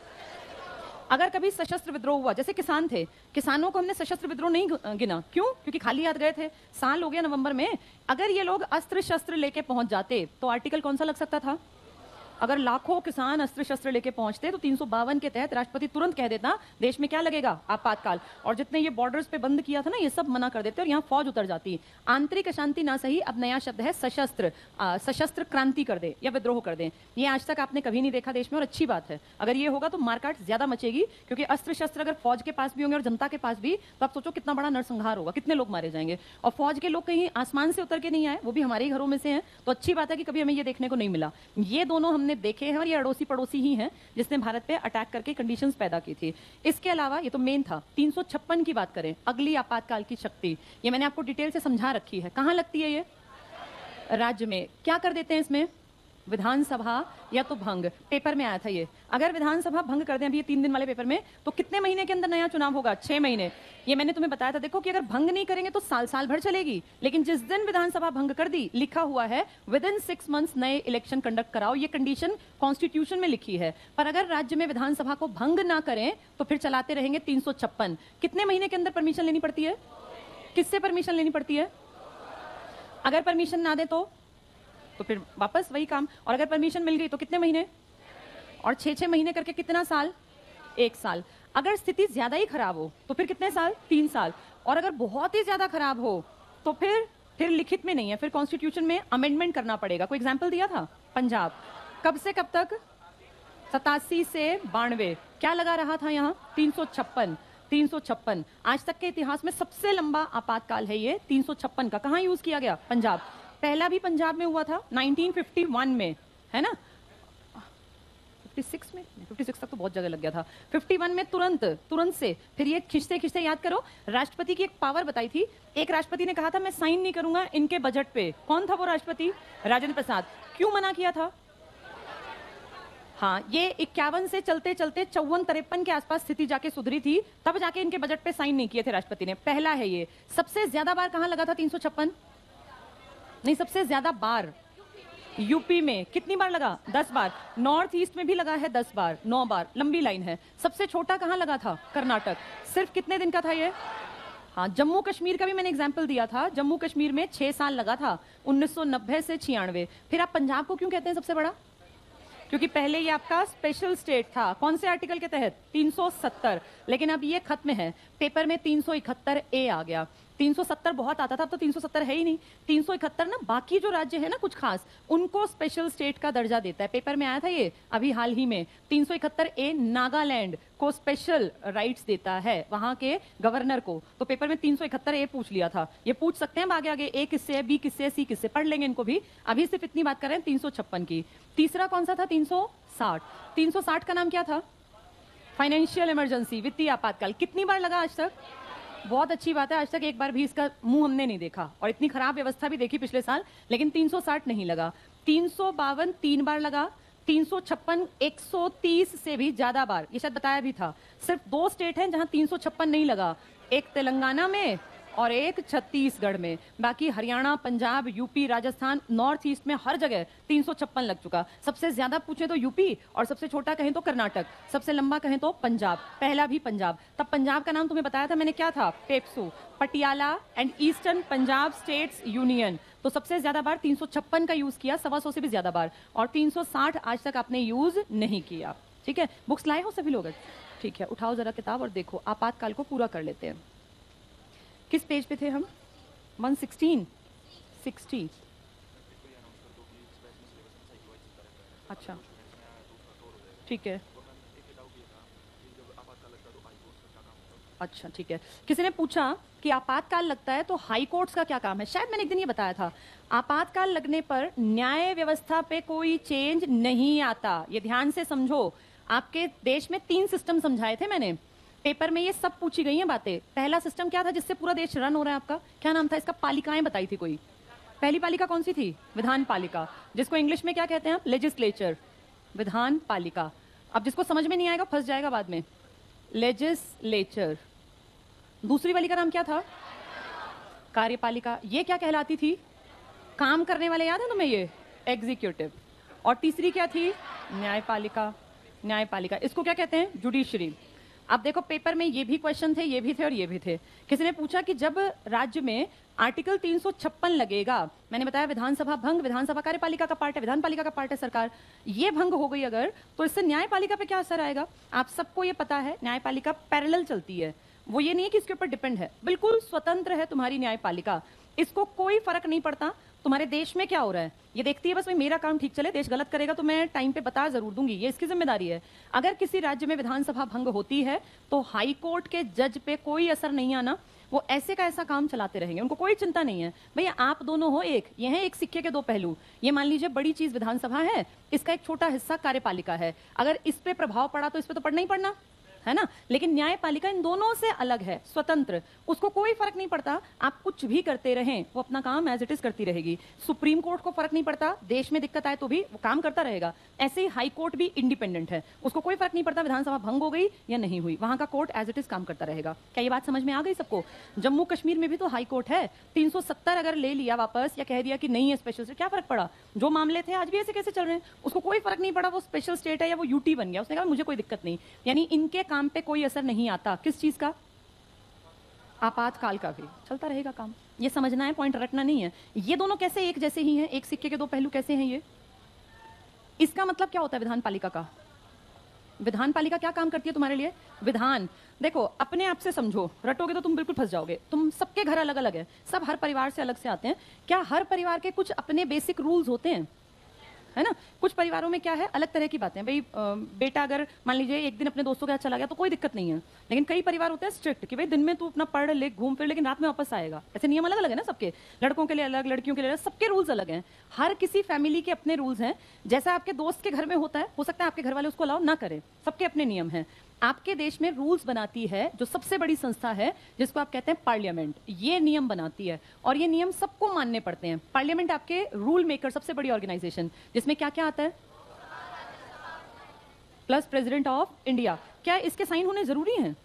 अगर कभी सशस्त्र विद्रोह हुआ, जैसे किसान थे, किसानों को हमने सशस्त्र विद्रोह नहीं गिना। क्यों? क्योंकि खाली हाथ गए थे। साल हो गया नवंबर में। अगर ये लोग अस्त्र शस्त्र लेके पहुंच जाते तो आर्टिकल कौन सा लग सकता था? अगर लाखों किसान अस्त्र शस्त्र लेके पहुंचते तो 352 के तहत राष्ट्रपति तुरंत कह देता देश में क्या लगेगा, आपातकाल, और जितने ये बॉर्डर्स पे बंद किया था ना, ये सब मना कर देते और यहाँ फौज उतर जाती। आंतरिक अशांति ना सही, अब नया शब्द है सशस्त्र, सशस्त्र क्रांति कर दे या विद्रोह कर दे। ये आज तक आपने कभी नहीं देखा देश में, और अच्छी बात है। अगर ये होगा तो मारकाट ज्यादा मचेगी, क्योंकि अस्त्र शस्त्र अगर फौज के पास भी होंगे और जनता के पास भी, तो आप सोचो कितना बड़ा नरसंहार होगा, कितने लोग मारे जाएंगे। और फौज के लोग कहीं आसमान से उतर के नहीं आए, वो भी हमारे ही घरों में से हैं, तो अच्छी बात है कि कभी हमें ये देखने को नहीं मिला। ये दोनों हमने देखे हैं, और ये अड़ोसी पड़ोसी ही हैं जिसने भारत पे अटैक करके कंडीशंस पैदा की थी। इसके अलावा ये तो मेन था। 356 की बात करें, अगली आपातकाल की शक्ति, ये मैंने आपको डिटेल से समझा रखी है। कहां लगती है ये? राज्य में। क्या कर देते हैं इसमें? विधानसभा या तो भंग। पेपर में आया था ये, अगर विधानसभा भंग कर दें अभी ये 3 दिन वाले पेपर में, तो कितने महीने के अंदर नया चुनाव होगा? 6 महीने। ये मैंने तुम्हें बताया था, देखो कि अगर भंग नहीं करेंगे तो साल साल भर चलेगी, लेकिन जिस दिन विधानसभा भंग कर दी, लिखा हुआ है विद इन 6 मंथ्स नए इलेक्शन कंडक्ट कराओ। ये कंडीशन कॉन्स्टिट्यूशन में लिखी है। पर अगर राज्य में विधानसभा को भंग ना करें तो फिर चलाते रहेंगे 356। कितने महीने के अंदर परमिशन लेनी पड़ती है? किससे परमिशन लेनी पड़ती है? अगर परमिशन ना दे तो फिर वापस वही काम। और अगर परमिशन मिल गई तो कितने महीने? और 6-6 महीने करके कितना साल? 1 साल। अगर स्थिति ज्यादा ही खराब हो तो फिर कितने साल? 3 साल। और अगर बहुत ही ज्यादा खराब हो तो फिर लिखित में नहीं है, फिर कॉन्स्टिट्यूशन में अमेंडमेंट करना पड़ेगा। कोई एग्जाम्पल दिया था? पंजाब। कब से कब तक? 87 से 92। क्या लगा रहा था यहाँ? 356। 356 आज तक के इतिहास में सबसे लंबा आपातकाल है ये 356 का। कहाँ यूज किया गया? पंजाब। पहला भी पंजाब में हुआ था 1951 में, है ना? 56 में, 56 तक तो बहुत जगह लग गया था। 51 में तुरंत से फिर ये खिंचते खिंचते याद करो, राष्ट्रपति की एक पावर बताई थी। एक राष्ट्रपति ने कहा था मैं साइन नहीं करूंगा इनके बजट पे। कौन था वो राष्ट्रपति? राजेंद्र प्रसाद। क्यों मना किया था? हाँ, ये 51 से चलते चलते 54-53 के आसपास स्थिति जाके सुधरी थी, तब जाके इनके बजट पे साइन नहीं किए थे राष्ट्रपति ने। पहला है ये। सबसे ज्यादा बार कहां लगा था 356? नहीं, सबसे ज्यादा बार यूपी में। कितनी बार लगा? 10 बार। नॉर्थ ईस्ट में भी लगा है 10 बार, 9 बार, लंबी लाइन है। सबसे छोटा कहां लगा था? कर्नाटक। सिर्फ कितने दिन का था ये? हाँ, जम्मू कश्मीर का भी मैंने एग्जाम्पल दिया था। जम्मू कश्मीर में 6 साल लगा था, 1990 से 96। फिर आप पंजाब को क्यों कहते हैं सबसे बड़ा? क्योंकि पहले ये आपका स्पेशल स्टेट था। कौन से आर्टिकल के तहत? 370। लेकिन अब ये खत्म है, पेपर में 371A आ गया। 370 बहुत आता था, अब तो 370 है ही नहीं। 371 ना बाकी जो राज्य है ना कुछ खास, उनको स्पेशल स्टेट का दर्जा देता है। पेपर में आया था ये अभी हाल ही में। 371A नागालैंड को स्पेशल राइट्स देता है, वहां के गवर्नर को। तो पेपर में 371A पूछ लिया था। ये पूछ सकते हैं आगे आगे, A किससे है, B किससे है, C किससे, पढ़ लेंगे इनको भी। अभी सिर्फ इतनी बात कर रहे हैं 356 की। तीसरा कौन सा था? 360। 360 का नाम क्या था? फाइनेंशियल इमरजेंसी, वित्तीय आपातकाल। कितनी बार लगा आज तक? बहुत अच्छी बात है, आज तक एक बार भी इसका मुंह हमने नहीं देखा, और इतनी खराब व्यवस्था भी देखी पिछले साल, लेकिन 360 नहीं लगा। 352 3 बार लगा। 356 130 से भी ज्यादा बार, ये शायद बताया भी था। सिर्फ 2 स्टेट हैं जहां 356 नहीं लगा, एक तेलंगाना में और एक छत्तीसगढ़ में। बाकी Haryana, Punjab, UP, Rajasthan, north east में हर जगह 356 लग चुका। सबसे ज्यादा पूछे तो यूपी, और सबसे छोटा कहें तो कर्नाटक, सबसे लंबा कहें तो पंजाब। पहला भी पंजाब। तब पंजाब का नाम तुम्हें बताया था मैंने, क्या था? PEPSU, Patiala and eastern Punjab states union. तो सबसे ज्यादा बार 356 का यूज किया, 125 से भी ज्यादा बार। और 360 आज तक आपने यूज नहीं किया। ठीक है, बुक्स लाए हो सभी लोग? ठीक है, उठाओ जरा किताब और देखो, आपातकाल को पूरा कर लेते हैं। किस पेज पे थे हम? 116 60। अच्छा, ठीक है। अच्छा, ठीक है। किसी ने पूछा कि आपातकाल लगता है तो हाई कोर्ट्स का क्या काम है? शायद मैंने एक दिन ये बताया था, आपातकाल लगने पर न्याय व्यवस्था पे कोई चेंज नहीं आता। ये ध्यान से समझो। आपके देश में 3 सिस्टम समझाए थे मैंने, पेपर में ये सब पूछी गई हैं बातें। पहला सिस्टम क्या था जिससे पूरा देश रन हो रहा है आपका? क्या नाम था इसका? पालिकाएं बताई थी कोई। पहली पालिका कौन सी थी? विधान पालिका, जिसको इंग्लिश में क्या कहते हैं आप? लेजिस्लेचर। विधान पालिका। अब जिसको समझ में नहीं आएगा फंस जाएगा बाद में। लेजिस्लेचर। दूसरी वाली का नाम क्या था? कार्यपालिका। ये क्या कहलाती थी? काम करने वाले, याद है तुम्हें ये? एग्जीक्यूटिव। और तीसरी क्या थी? न्यायपालिका। न्यायपालिका, इसको क्या कहते हैं? जुडिशरी। अब देखो पेपर में ये भी क्वेश्चन थे, ये भी थे और ये भी थे। किसी ने पूछा कि जब राज्य में आर्टिकल 356 लगेगा, मैंने बताया विधानसभा भंग, विधानसभा कार्यपालिका का पार्ट है, विधानपालिका का पार्ट है सरकार, ये भंग हो गई अगर, तो इससे न्यायपालिका पे क्या असर आएगा? आप सबको ये पता है न्यायपालिका पैरेलल चलती है, वो ये नहीं है कि इसके ऊपर डिपेंड है, बिल्कुल स्वतंत्र है तुम्हारी न्यायपालिका, इसको कोई फर्क नहीं पड़ता तुम्हारे देश में क्या हो रहा है, ये देखती है बस भाई मेरा काम ठीक चले, देश गलत करेगा तो मैं टाइम पे बता जरूर दूंगी, ये इसकी जिम्मेदारी है। अगर किसी राज्य में विधानसभा भंग होती है तो हाई कोर्ट के जज पे कोई असर नहीं आना, वो ऐसे का ऐसा काम चलाते रहेंगे, उनको कोई चिंता नहीं है। भैया आप दोनों हो एक, ये है एक सिक्के के दो पहलू। ये मान लीजिए बड़ी चीज विधानसभा है, इसका एक छोटा हिस्सा कार्यपालिका है, अगर इस पे प्रभाव पड़ा तो इस पे तो पड़ना ही पड़ना है ना। लेकिन न्यायपालिका इन दोनों से अलग है, स्वतंत्र, उसको कोई फर्क नहीं पड़ता आप कुछ भी करते रहें, वो अपना काम एज इट इज करती रहेगी। सुप्रीम कोर्ट को फर्क नहीं पड़ता, देश में दिक्कत आए तो भी वो काम करता रहेगा। ऐसे ही हाई कोर्ट भी इंडिपेंडेंट है, उसको कोई फर्क नहीं पड़ता विधानसभा भंग हो गई या नहीं हुई, वहां का कोर्ट एज इट इज काम करता रहेगा। क्या ये बात समझ में आ गई सबको? जम्मू कश्मीर में भी तो हाई कोर्ट है, 370 अगर ले लिया वापस या कह दिया कि नहीं है स्पेशल स्टेट, क्या फर्क पड़ा? जो मामले थे आज भी ऐसे कैसे चल रहे हैं, उसको कोई फर्क नहीं पड़ा, वो स्पेशल स्टेट है या वो यूटी बन गया, उसने कहा मुझे कोई दिक्कत नहीं। यानी इनके काम पे कोई असर नहीं आता, किस चीज का? आपातकाल का भी चलता रहेगा काम। ये समझना है, पॉइंट रटना नहीं है। ये दोनों कैसे एक जैसे ही हैं, एक सिक्के के दो पहलू कैसे हैं ये? इसका मतलब क्या होता है विधानपालिका का? विधानपालिका क्या काम करती है तुम्हारे लिए? विधान, देखो अपने आप से समझो, रटोगे तो तुम बिल्कुल फंस जाओगे। तुम सबके घर अलग अलग है, सब हर परिवार से अलग से आते हैं। क्या हर परिवार के कुछ अपने बेसिक रूल्स होते हैं, है ना? कुछ परिवारों में क्या है, अलग तरह की बातें। भाई बेटा अगर मान लीजिए एक दिन अपने दोस्तों के साथ चला गया तो कोई दिक्कत नहीं है, लेकिन कई परिवार होते हैं स्ट्रिक्ट कि भाई दिन में तू अपना पढ़ ले घूम फिर, लेकिन रात में वापस आएगा। ऐसे नियम अलग अलग है ना सबके, लड़कों के लिए अलग, लड़कियों के लिए अलग, सबके रूल्स अलग हैं। हर किसी फैमिली के अपने रूल्स हैं। जैसा आपके दोस्त के घर में होता है, हो सकता है आपके घर वाले उसको अलाउ ना करें, सबके अपने नियम हैं। आपके देश में रूल्स बनाती है जो सबसे बड़ी संस्था है जिसको आप कहते हैं पार्लियामेंट, ये नियम बनाती है और ये नियम सबको मानने पड़ते हैं। पार्लियामेंट आपके रूल मेकर, सबसे बड़ी ऑर्गेनाइजेशन, जिसमें क्या क्या आता है? Plus president of India. क्या इसके साइन होने जरूरी हैं?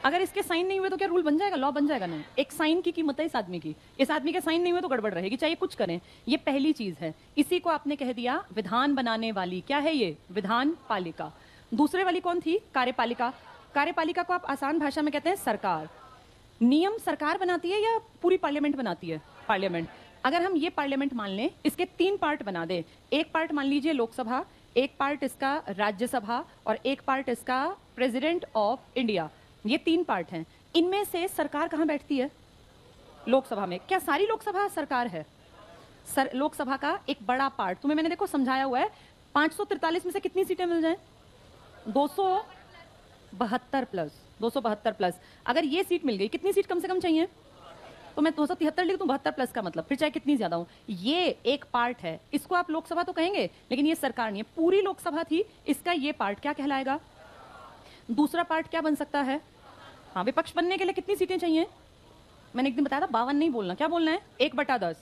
अगर इसके साइन नहीं हुए तो क्या रूल बन जाएगा, लॉ बन जाएगा? नहीं। एक साइन की कीमत है इस आदमी की, इस आदमी के साइन नहीं हुए तो गड़बड़ रहेगी, चाहे कुछ करें। ये पहली चीज है, इसी को आपने कह दिया विधान बनाने वाली। क्या है ये? विधान पालिका। दूसरे वाली कौन थी? कार्यपालिका। कार्यपालिका को आप आसान भाषा में कहते हैं सरकार। नियम सरकार बनाती है या पूरी पार्लियामेंट बनाती है? पार्लियामेंट। अगर हम ये पार्लियामेंट मान लें, इसके 3 पार्ट बना दे, एक पार्ट मान लीजिए लोकसभा, एक पार्ट इसका राज्यसभा और एक पार्ट इसका प्रेसिडेंट ऑफ इंडिया, ये 3 पार्ट हैं। इनमें से सरकार कहां बैठती है? लोकसभा में। क्या सारी लोकसभा सरकार है? लोकसभा का एक बड़ा पार्ट तुम्हें मैंने देखो समझाया हुआ है। 543 में से कितनी सीटें मिल जाएं? 272 प्लस 272 प्लस। अगर ये सीट मिल गई, कितनी सीट कम से कम चाहिए? तो मैं 273 लिख दूं, 72 प्लस का मतलब, फिर चाहे कितनी ज्यादा हो। ये एक पार्ट है, इसको आप लोकसभा तो कहेंगे, लेकिन ये सरकार नहीं है। पूरी लोकसभा थी, इसका ये पार्ट क्या कहलाएगा? दूसरा पार्ट क्या बन सकता है? हाँ, विपक्ष बनने के लिए कितनी सीटें चाहिए? मैंने एक दिन बताया था 52 नहीं बोलना, क्या बोलना है? 1/10।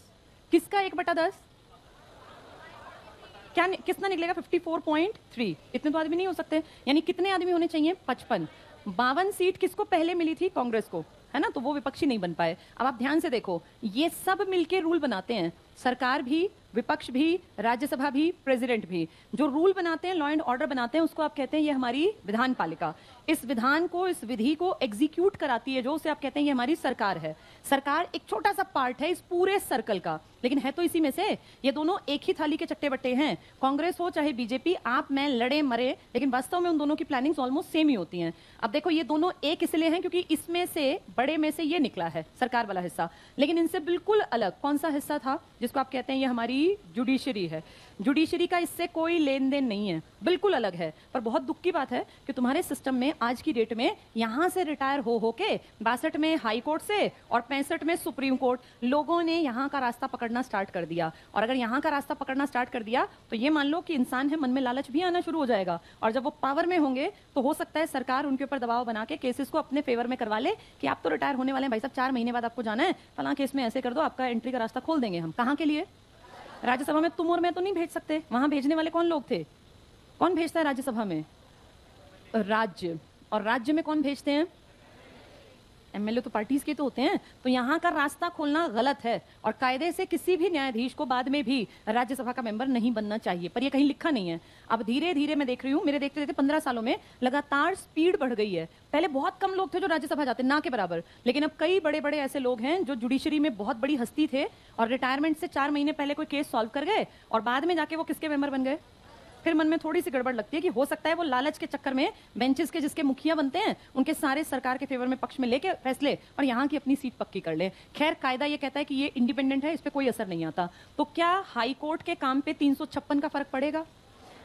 किसका 1/10? क्या कितना निकलेगा? 54.3। इतने तो आदमी नहीं हो सकते, यानी कितने आदमी होने चाहिए? 55। 52 सीट किसको पहले मिली थी? कांग्रेस को, है ना? तो वो विपक्षी नहीं बन पाए। अब आप ध्यान से देखो, ये सब मिलके रूल बनाते हैं, सरकार भी, विपक्ष भी, राज्यसभा भी, प्रेसिडेंट भी। जो रूल बनाते हैं, लॉ एंड ऑर्डर बनाते हैं, उसको आप कहते हैं ये हमारी विधानपालिका। इस विधान को, इस विधि को एग्जीक्यूट कराती है, जो उसे आप कहते हैं ये हमारी सरकार है। सरकार एक छोटा सा पार्ट है इस पूरे सर्कल का, लेकिन है तो इसी में से। ये दोनों एक ही थाली के चट्टे बट्टे हैं, कांग्रेस हो चाहे बीजेपी, आप मैं लड़े मरे, लेकिन वास्तव में उन दोनों की प्लानिंग्स ऑलमोस्ट सेम ही होती हैं। अब देखो, ये दोनों एक इसलिए हैं क्योंकि इसमें से, बड़े में से ये निकला है सरकार वाला हिस्सा, लेकिन इनसे बिल्कुल अलग कौन सा हिस्सा था जिसको आप कहते हैं ये हमारी जुडिशरी है। जुडिशरी का इससे कोई लेन देन नहीं है, बिल्कुल अलग है। पर बहुत दुख की बात है कि तुम्हारे सिस्टम में आज की डेट में यहां से रिटायर हो के 62 में हाई कोर्ट से और 65 में सुप्रीम कोर्ट, लोगों ने यहां का रास्ता पकड़ना स्टार्ट कर दिया। और अगर यहां का रास्ता पकड़ना स्टार्ट कर दिया तो ये मान लो कि इंसान है, मन में लालच भी आना शुरू हो जाएगा। और जब वो पावर में होंगे तो हो सकता है सरकार उनके ऊपर दबाव बना के केसेस को अपने फेवर में करवा ले कि आप तो रिटायर होने वाले हैं भाई साहब, 4 महीने बाद आपको जाना है, फलां केस में ऐसे कर दो, आपका एंट्री का रास्ता खोल देंगे हम। कहां के लिए? राज्यसभा में तुम और मैं तो नहीं भेज सकते। वहां भेजने वाले कौन लोग थे? कौन भेजता है राज्यसभा में? राज्य। और राज्य में कौन भेजते हैं? एमएलए तो पार्टीज के तो होते हैं, तो यहाँ का रास्ता खोलना गलत है और कायदे से किसी भी न्यायाधीश को बाद में भी राज्यसभा का मेंबर नहीं बनना चाहिए, पर ये कहीं लिखा नहीं है। अब धीरे धीरे मैं देख रही हूँ, मेरे देखते देखते 15 सालों में लगातार स्पीड बढ़ गई है। पहले बहुत कम लोग थे जो राज्यसभा जाते, ना के बराबर, लेकिन अब कई बड़े बड़े ऐसे लोग हैं जो जुडिशरी में बहुत बड़ी हस्ती थे और रिटायरमेंट से 4 महीने पहले कोई केस सॉल्व कर गए और बाद में जाके वो किसके मेंबर बन गए। फिर मन में थोड़ी सी गड़बड़ लगती है कि हो सकता है वो लालच के चक्कर में बेंचेस के जिसके मुखिया बनते हैं उनके सारे सरकार के फेवर में पक्ष में लेके फैसले और यहाँ की अपनी सीट पक्की कर ले। खैर, कायदा ये कहता है कि ये इंडिपेंडेंट है, इस पे कोई असर नहीं आता। तो क्या हाई कोर्ट के काम पे 356 का फर्क पड़ेगा?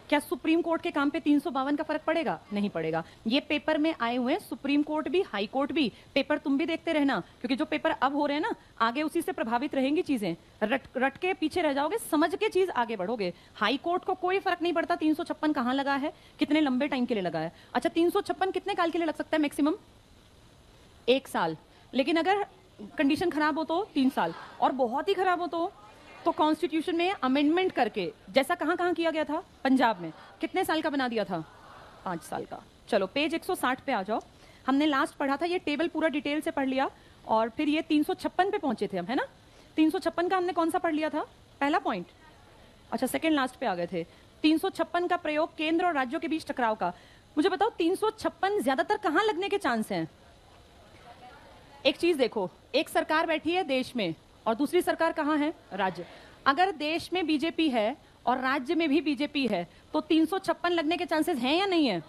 क्या सुप्रीम कोर्ट के काम पे 352 का फर्क पड़ेगा? नहीं पड़ेगा। ये पेपर में आए हुए सुप्रीम कोर्ट भी, हाई कोर्ट भी, पेपर तुम भी देखते रहना, क्योंकि जो पेपर अब हो रहे हैं ना, आगे उसी से प्रभावित रहेंगी चीजें। रट के पीछे रह जाओगे, समझ के चीज आगे बढ़ोगे। हाई कोर्ट को कोई फर्क नहीं पड़ता 356 कहाँ लगा है, कितने लंबे टाइम के लिए लगा है। अच्छा, 356 कितने काल के लिए लग सकता है? मैक्सिमम 1 साल, लेकिन अगर कंडीशन खराब हो तो 3 साल, और बहुत ही खराब हो तो कॉन्स्टिट्यूशन में अमेंडमेंट करके, जैसा कहां कहां किया गया था, पंजाब में कितने साल का बना दिया था? 5 साल का। चलो पेज 160 पे आ जाओ। हमने लास्ट पढ़ा था, ये टेबल पूरा डिटेल से पढ़ लिया और फिर ये 356 पे पहुंचे थे हम, है ना। 356 का हमने कौन सा पढ़ लिया था? पहला पॉइंट। अच्छा, सेकेंड लास्ट पे आ गए थे। 356 का प्रयोग केंद्र और राज्यों के बीच टकराव का। मुझे बताओ 356 ज्यादातर कहां लगने के चांस हैं? एक चीज देखो, एक सरकार बैठी है देश में और दूसरी सरकार कहाँ है? राज्य। अगर देश में बीजेपी है और राज्य में भी बीजेपी है तो 356 लगने के चांसेस हैं या नहीं है?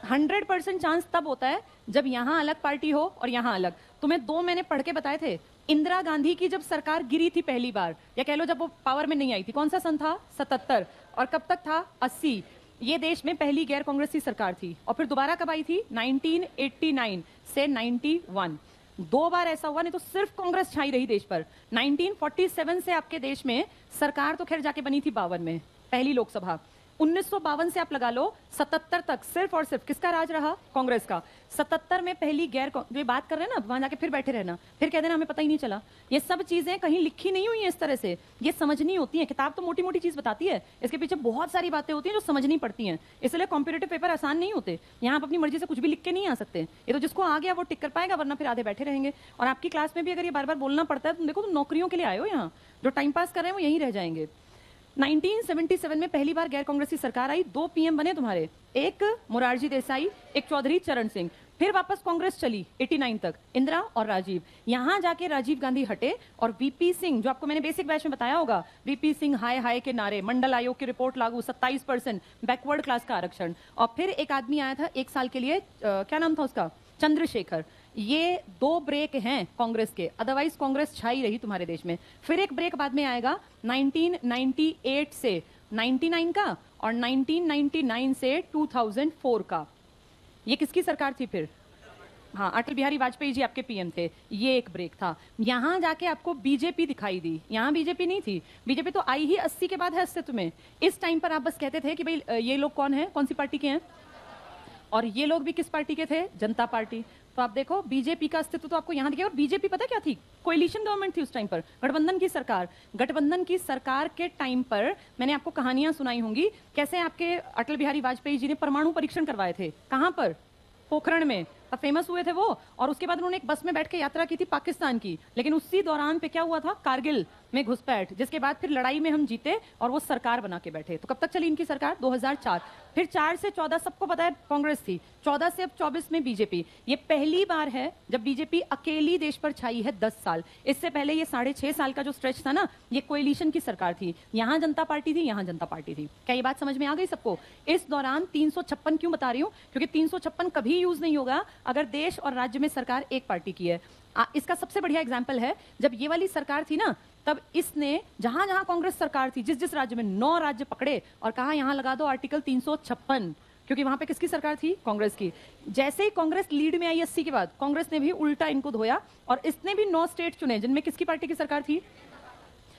100% चांस तब होता है जब यहां अलग पार्टी हो और यहां अलग। तुम्हें 2 मैंने पढ़ के बताए थे। इंदिरा गांधी की जब सरकार गिरी थी पहली बार, या कह लो जब वो पावर में नहीं आई थी, कौन सा सन था? 77। और कब तक था? 80। ये देश में पहली गैर कांग्रेसी सरकार थी। और फिर दोबारा कब आई थी? 1989 से 91। 2 बार ऐसा हुआ, नहीं तो सिर्फ कांग्रेस छाई रही देश पर। 1947 से आपके देश में सरकार तो खैर जाके बनी थी 52 में, पहली लोकसभा। 1952 से आप लगा लो 77 तक सिर्फ और सिर्फ किसका राज रहा? कांग्रेस का। 77 में पहली गैर, जो बात कर रहे हैं ना, वहां जाके फिर बैठे रहना, फिर कह देना हमें पता ही नहीं चला। ये सब चीजें कहीं लिखी नहीं हुई है इस तरह से, ये समझनी होती है। किताब तो मोटी मोटी चीज बताती है, इसके पीछे बहुत सारी बातें होती हैं जो समझनी पड़ती हैं। इसलिए कॉम्पिटेटिव पेपर आसान नहीं होते। यहाँ आप अपनी मर्जी से कुछ भी लिख के नहीं आ सकते। ये तो जिसको आ गया वो टिक कर पाएगा, वरना फिर आधे बैठे रहेंगे। और आपकी क्लास में भी अगर ये बार बार बोलना पड़ता है, तुम देखो, तुम नौकरियों के लिए आए हो, यहाँ जो टाइम पास कर रहे हैं वो यहीं रह जाएंगे। 1977 में पहली बार गैर कांग्रेसी सरकार आई, 2 पीएम बने तुम्हारे, एक मोरारजी देसाई, एक चौधरी चरण सिंह। फिर वापस कांग्रेस चली 89 तक, इंदिरा और राजीव। यहां जाके राजीव गांधी हटे और वीपी सिंह, जो आपको मैंने बेसिक बैच में बताया होगा, वीपी सिंह हाय हाय के नारे, मंडल आयोग की रिपोर्ट लागू, 27% बैकवर्ड क्लास का आरक्षण। और फिर एक आदमी आया था 1 साल के लिए, क्या नाम था उसका? चंद्रशेखर। ये 2 ब्रेक हैं कांग्रेस के, अदरवाइज कांग्रेस छाई रही तुम्हारे देश में। फिर एक ब्रेक बाद में आएगा 1998 से 99 का और 1999 से 2004 का। ये किसकी सरकार थी फिर? हाँ, अटल बिहारी वाजपेयी जी आपके पीएम थे। ये एक ब्रेक था। यहां जाके आपको बीजेपी दिखाई दी, यहां बीजेपी नहीं थी। बीजेपी तो आई ही 80 के बाद है अस्तित्व में। इस टाइम पर आप बस कहते थे कि भाई ये लोग कौन है, कौन सी पार्टी के हैं, और ये लोग भी किस पार्टी के थे? जनता पार्टी। तो आप देखो बीजेपी का अस्तित्व तो आपको यहां दिखेगा। और बीजेपी पता क्या थी? कोएलिशन गवर्नमेंट थी उस टाइम पर, गठबंधन की सरकार। गठबंधन की सरकार के टाइम पर मैंने आपको कहानियां सुनाई होंगी, कैसे आपके अटल बिहारी वाजपेयी जी ने परमाणु परीक्षण करवाए थे। कहां पर? पोखरण में। अब फेमस हुए थे वो, और उसके बाद उन्होंने एक बस में बैठ के यात्रा की थी पाकिस्तान की। लेकिन उसी दौरान पे क्या हुआ था? कारगिल में घुसपैठ, जिसके बाद फिर लड़ाई में हम जीते और वो सरकार बना के बैठे। तो कब तक चली इनकी सरकार? 2004। फिर 4 से 14 सबको पता है कांग्रेस थी, 14 से अब 24 में बीजेपी। ये पहली बार है जब बीजेपी अकेली देश पर छाई है 10 साल। इससे पहले ये 6.5 साल का जो स्ट्रेच था ना, ये कोएलिशन की सरकार थी। यहां जनता पार्टी थी, यहां जनता पार्टी थी। क्या ये बात समझ में आ गई सबको? इस दौरान 356 क्यों बता रही हूं? क्योंकि 356 कभी यूज नहीं होगा अगर देश और राज्य में सरकार एक पार्टी की है। इसका सबसे बढ़िया एग्जाम्पल है, जब ये वाली सरकार थी ना, तब इसने जहां जहां कांग्रेस सरकार थी, जिस जिस राज्य में 9 राज्य पकड़े और कहा यहां लगा दो आर्टिकल 356, क्योंकि वहां पे किसकी सरकार थी? कांग्रेस की। जैसे ही कांग्रेस लीड में आई 80 के बाद, कांग्रेस ने भी उल्टा इनको धोया और इसने भी 9 स्टेट चुने जिनमें किसकी पार्टी की सरकार थी?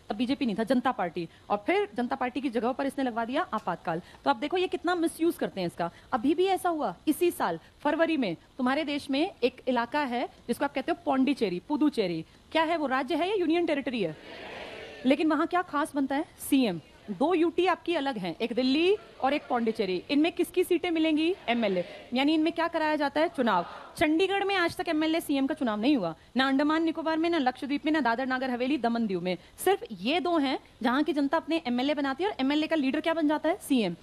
तब बीजेपी नहीं था, जनता पार्टी। और फिर जनता पार्टी की जगह पर इसने लगवा दिया आपातकाल। तो आप देखो ये कितना मिसयूज करते हैं इसका। अभी भी ऐसा हुआ, इसी साल फरवरी में तुम्हारे देश में एक इलाका है जिसको आप कहते हो पौंडीचेरी, पुदुचेरी। क्या है वो? राज्य है या यूनियन टेरिटरी है? लेकिन वहां क्या खास बनता है? सीएम। दो यूटी आपकी अलग हैं, एक दिल्ली और एक पौंडीचेरी। इनमें किसकी सीटें मिलेंगी? एमएलए। यानी इनमें क्या कराया जाता है? चुनाव। चंडीगढ़ में आज तक एमएलए सीएम का चुनाव नहीं हुआ, ना अंडमान निकोबार में, ना लक्षद्वीप में, ना दादर नागर हवेली, दमन दीव में। सिर्फ ये दो हैं जहां की जनता अपने एमएलए बनाती है और एमएलए का लीडर क्या बन जाता है? सीएम।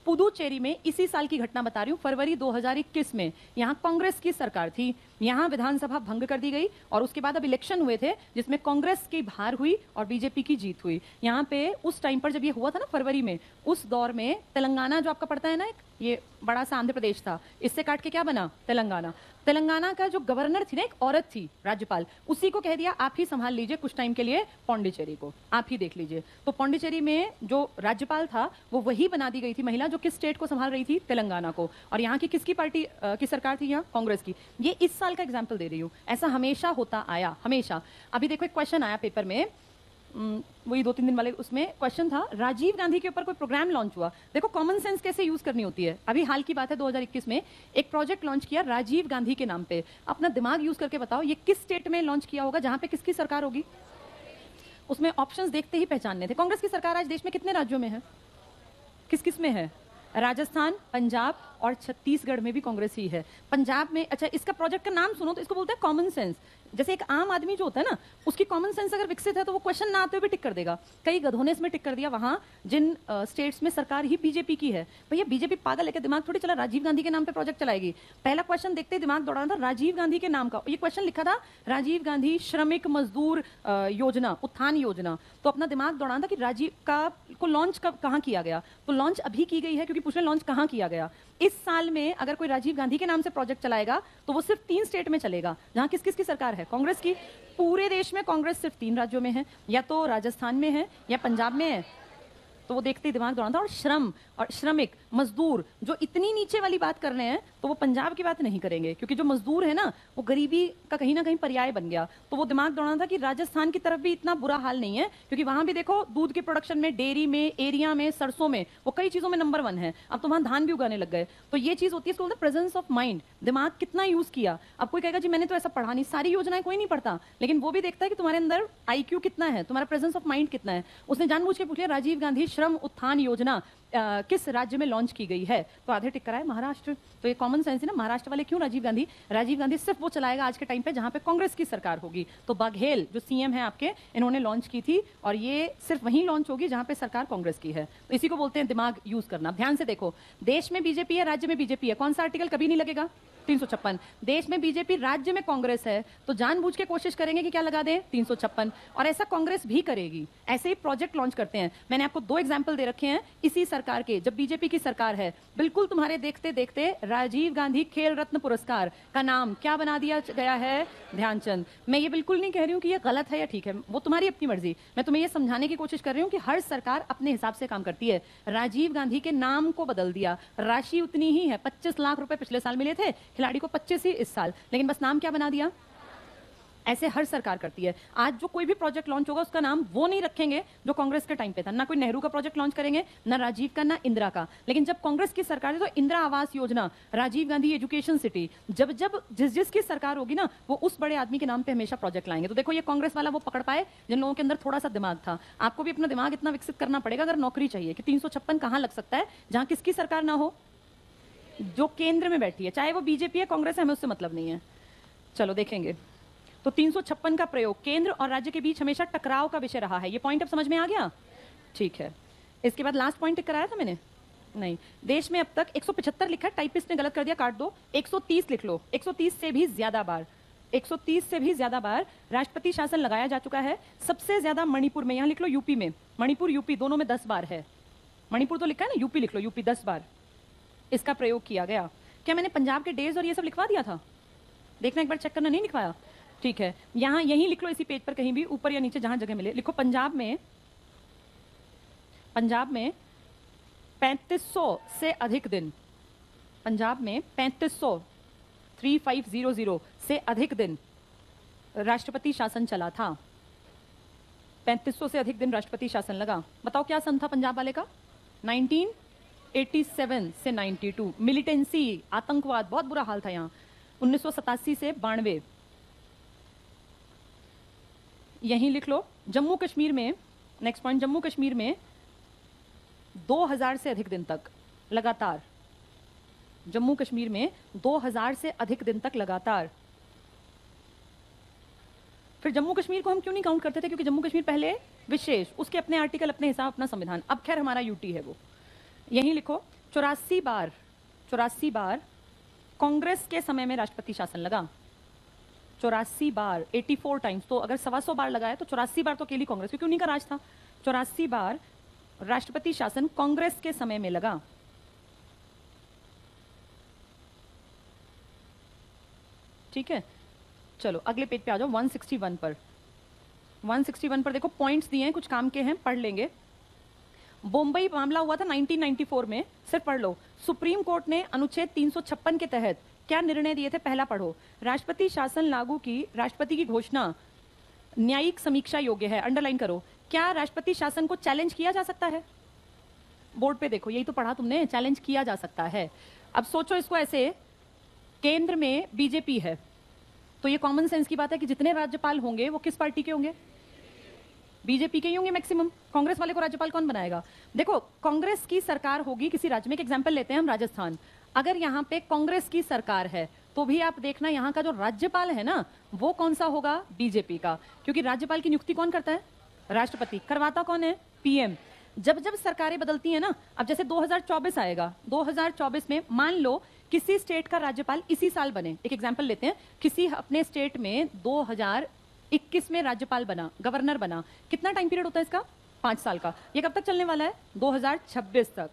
पुदुचेरी में इसी साल की घटना बता रही हूं, फरवरी 2021 में यहां कांग्रेस की सरकार थी, यहां विधानसभा भंग कर दी गई और उसके बाद अब इलेक्शन हुए थे जिसमें कांग्रेस की हार हुई और बीजेपी की जीत हुई। यहां पे उस टाइम पर जब ये हुआ था ना फरवरी में, उस दौर में तेलंगाना जो आपका पड़ता है ना, एक ये बड़ा सा आंध्र प्रदेश था, इससे काट के क्या बना? तेलंगाना। तेलंगाना का जो गवर्नर थी ना, एक औरत थी राज्यपाल, उसी को कह दिया आप ही संभाल लीजिए कुछ टाइम के लिए पौंडीचेरी को, आप ही देख लीजिए। तो पौंडीचेरी में जो राज्यपाल था वो वही बना दी गई थी महिला, जो किस स्टेट को संभाल रही थी? तेलंगाना को। और यहाँ की किसकी पार्टी की सरकार थी? यहाँ कांग्रेस की। ये इस साल का एग्जाम्पल दे रही हूँ, ऐसा हमेशा होता आया, हमेशा। अभी देखो एक क्वेश्चन आया पेपर में, वही 2-3 दिन वाले, उसमें क्वेश्चन था राजीव गांधी के ऊपर कोई प्रोग्राम लॉन्च हुआ। देखो कॉमन सेंस कैसे यूज करनी होती है। अभी हाल की बात है 2021 में एक प्रोजेक्ट लॉन्च किया राजीव गांधी के नाम पे। अपना दिमाग यूज करके बताओ ये किस स्टेट में लॉन्च किया होगा जहां पे किसकी सरकार होगी? उसमें ऑप्शंस देखते ही पहचानने थे। कांग्रेस की सरकार आज देश में कितने राज्यों में है? किस किस में है? राजस्थान, पंजाब और छत्तीसगढ़ में भी कांग्रेस ही है। पंजाब में, अच्छा इसका प्रोजेक्ट का नाम सुनो तो इसको बोलते हैं कॉमन सेंस। जैसे एक आम आदमी जो होता है ना, उसकी कॉमन सेंस अगर विकसित है तो वो क्वेश्चन ना आते हुए भी टिक कर देगा। कई गधों ने इसमें टिक कर दिया वहां जिन स्टेट्स में सरकार ही बीजेपी की है। भैया बीजेपी पागल है क्या? दिमाग थोड़ी चला राजीव गांधी के नाम पे प्रोजेक्ट चलाएगी। पहला क्वेश्चन देखते ही दिमाग दौड़ाना था राजीव गांधी के नाम का। ये क्वेश्चन लिखा था राजीव गांधी श्रमिक मजदूर योजना, उत्थान योजना। तो अपना दिमाग दौड़ाना था कि राजीव का को लॉन्च कहाँ किया गया। तो लॉन्च अभी की गई है क्योंकि पूछने लॉन्च कहाँ किया गया। इस साल में अगर कोई राजीव गांधी के नाम से प्रोजेक्ट चलाएगा तो वो सिर्फ 3 स्टेट में चलेगा जहां किस किस की सरकार है? कांग्रेस की। पूरे देश में कांग्रेस सिर्फ 3 राज्यों में है, या तो राजस्थान में है या पंजाब में है। तो वो देखते ही दिमाग दौड़ाना था। और श्रम और श्रमिक मजदूर जो इतनी नीचे वाली बात कर रहे हैं तो वो पंजाब की बात नहीं करेंगे, क्योंकि जो मजदूर है ना वो गरीबी का कहीं ना कहीं पर्याय बन गया। तो वो दिमाग दौड़ाना था कि राजस्थान की तरफ भी इतना बुरा हाल नहीं है, क्योंकि वहां भी देखो दूध के प्रोडक्शन में, डेयरी में, एरिया में, सरसों में, वो कई चीजों में नंबर 1 है। अब तो वहां धान भी उगाने लग गए। तो ये चीज होती है, इसको बोलते हैं प्रेजेंस ऑफ माइंड। दिमाग कितना यूज किया। अब कोई कहेगा जी मैंने तो ऐसा पढ़ा नहीं, सारी योजनाएं कोई नहीं पढ़ता, लेकिन वो भी देखता है कि तुम्हारे अंदर IQ कितना है, तुम्हारा प्रेजेंस ऑफ माइंड कितना है। उसने जानबूझ के पूछ लिया राजीव गांधी श्रम उत्थान योजना किस राज्य में लॉन्च की गई है? तो आधे टिक कराए महाराष्ट्र। तो ये कॉमन सेंस है ना, महाराष्ट्र वाले क्यों राजीव गांधी? राजीव गांधी सिर्फ वो चलाएगा आज के टाइम पे जहां पे कांग्रेस की सरकार होगी। तो बघेल जो सीएम है आपके, इन्होंने लॉन्च की थी और ये सिर्फ वहीं लॉन्च होगी जहां पे सरकार कांग्रेस की है। तो इसी को बोलते हैं दिमाग यूज करना। ध्यान से देखो, देश में बीजेपी है, राज्य में बीजेपी है, कौन सा आर्टिकल कभी नहीं लगेगा? 356। देश में बीजेपी, राज्य में कांग्रेस है, तो जानबूझ के कोशिश करेंगे कि क्या लगा दें? 356। और ऐसा कांग्रेस भी करेगी। ऐसे ही प्रोजेक्ट लॉन्च करते हैं। मैंने आपको 2 एग्जांपल दे रखे हैं इसी सरकार के, जब बीजेपी की सरकार है। बिल्कुल तुम्हारे देखते देखते राजीव गांधी खेल रत्न पुरस्कार का नाम क्या बना दिया गया है? ध्यानचंद। मैं ये बिल्कुल नहीं कह रही हूँ कि ये गलत है या ठीक है, वो तुम्हारी अपनी मर्जी। मैं तुम्हें ये समझाने की कोशिश कर रही हूँ कि हर सरकार अपने हिसाब से काम करती है। राजीव गांधी के नाम को बदल दिया, राशि उतनी ही है, 25 लाख रुपए पिछले साल मिले थे, खिलाड़ी को 25 ही इस साल, लेकिन बस नाम क्या बना दिया। ऐसे हर सरकार करती है। आज जो कोई भी प्रोजेक्ट लॉन्च होगा उसका नाम वो नहीं रखेंगे जो कांग्रेस के टाइम पे था। ना कोई नेहरू का प्रोजेक्ट लॉन्च करेंगे, ना राजीव का, ना इंदिरा का। लेकिन जब कांग्रेस की सरकार है तो इंदिरा आवास योजना, राजीव गांधी एजुकेशन सिटी, जब जब जिसकी सरकार होगी ना वो उस बड़े आदमी के नाम पे हमेशा प्रोजेक्ट लाएंगे। तो देखो ये कांग्रेस वाला वो पकड़ पाए जिन लोगों के अंदर थोड़ा सा दिमाग था। आपको भी अपना दिमाग इतना विकसित करना पड़ेगा अगर नौकरी चाहिए, कि 356 कहां लग सकता है जहां किसकी सरकार ना हो, जो केंद्र में बैठी है, चाहे वो बीजेपी है कांग्रेस है, हमें उससे मतलब नहीं है। चलो देखेंगे। तो 356 का प्रयोग केंद्र और राज्य के बीच हमेशा टकराव का विषय रहा है। ये पॉइंट अब समझ में आ गया? ठीक है। इसके बाद लास्ट पॉइंट कराया था मैंने? नहीं। देश में अब तक 175 लिखा है, टाइपिस्ट ने गलत कर दिया, काट दो। 130 लिख लो। 130 से भी ज्यादा बार, 130 से भी ज्यादा बार राष्ट्रपति शासन लगाया जा चुका है। सबसे ज्यादा मणिपुर में, यहां लिख लो यूपी में, मणिपुर यूपी दोनों में 10 बार है। मणिपुर तो लिखा है ना, यूपी लिख लो, यूपी 10 बार इसका प्रयोग किया गया। क्या मैंने पंजाब के डेज और ये सब लिखवा दिया था? देखना एक बार, चेक करना, नहीं लिखवाया? ठीक है। यहां यहीं लिख लो, इसी पेज पर कहीं भी ऊपर या नीचे जहां जगह मिले लिखो। पंजाब में 3500 से अधिक दिन, पंजाब में 3500 से अधिक दिन राष्ट्रपति शासन चला था। 3500 से अधिक दिन राष्ट्रपति शासन लगा। बताओ क्या सन था पंजाब वाले का? 1987 से 92। मिलिटेंसी, आतंकवाद, बहुत बुरा हाल था यहाँ। 1987 से 92। यहीं लिख लो। जम्मू कश्मीर में, नेक्स्ट पॉइंट, जम्मू कश्मीर में 2000 से अधिक दिन तक लगातार, जम्मू कश्मीर में 2000 से अधिक दिन तक लगातार। फिर जम्मू कश्मीर को हम क्यों नहीं काउंट करते थे? क्योंकि जम्मू कश्मीर पहले विशेष, उसके अपने आर्टिकल, अपने हिसाब, अपना संविधान। अब खैर हमारा यूटी है वो। यहीं लिखो 84 बार कांग्रेस के समय में राष्ट्रपति शासन लगा। 84 बार, 84 टाइम्स। तो अगर 125 बार लगाया तो 84 बार तो अकेली कांग्रेस, क्योंकि उन्हीं का राज था। 84 बार राष्ट्रपति शासन कांग्रेस के समय में लगा। ठीक है, चलो अगले पेज पे आ जाओ। 161 पर, 161 पर देखो पॉइंट्स दिए हैं, कुछ काम के हैं, पढ़ लेंगे। बॉम्बई मामला हुआ था 1994 में, सिर्फ पढ़ लो। सुप्रीम कोर्ट ने अनुच्छेद 356 के तहत क्या निर्णय दिए थे, पहला पढ़ो। राष्ट्रपति शासन लागू की राष्ट्रपति की घोषणा न्यायिक समीक्षा योग्य है, अंडरलाइन करो। क्या राष्ट्रपति शासन को चैलेंज किया जा सकता है? बोर्ड पे देखो, यही तो पढ़ा तुमने, चैलेंज किया जा सकता है। अब सोचो इसको ऐसे, केंद्र में बीजेपी है, तो ये कॉमन सेंस की बात है कि जितने राज्यपाल होंगे वो किस पार्टी के होंगे? बीजेपी के ही होंगे मैक्सिमम। कांग्रेस वाले को राज्यपाल कौन बनाएगा? देखो, कांग्रेस की सरकार होगी किसी राज्य में, एक एग्जांपल लेते हैं हम, राजस्थान। अगर यहाँ पे कांग्रेस की सरकार है तो भी आप देखना यहाँ का जो राज्यपाल है ना, वो कौन सा होगा? बीजेपी का। क्योंकि राज्यपाल की नियुक्ति कौन करता है? राष्ट्रपति। करवाता कौन है? पीएम। जब जब सरकारें बदलती है ना, अब जैसे 2024 आएगा, 2024 में मान लो किसी स्टेट का राज्यपाल इसी साल बने, एक एग्जांपल लेते हैं, किसी अपने स्टेट में 2021 में राज्यपाल बना, गवर्नर बना, कितना टाइम पीरियड होता है इसका? 5 साल का। ये कब तक चलने वाला है? 2026 तक।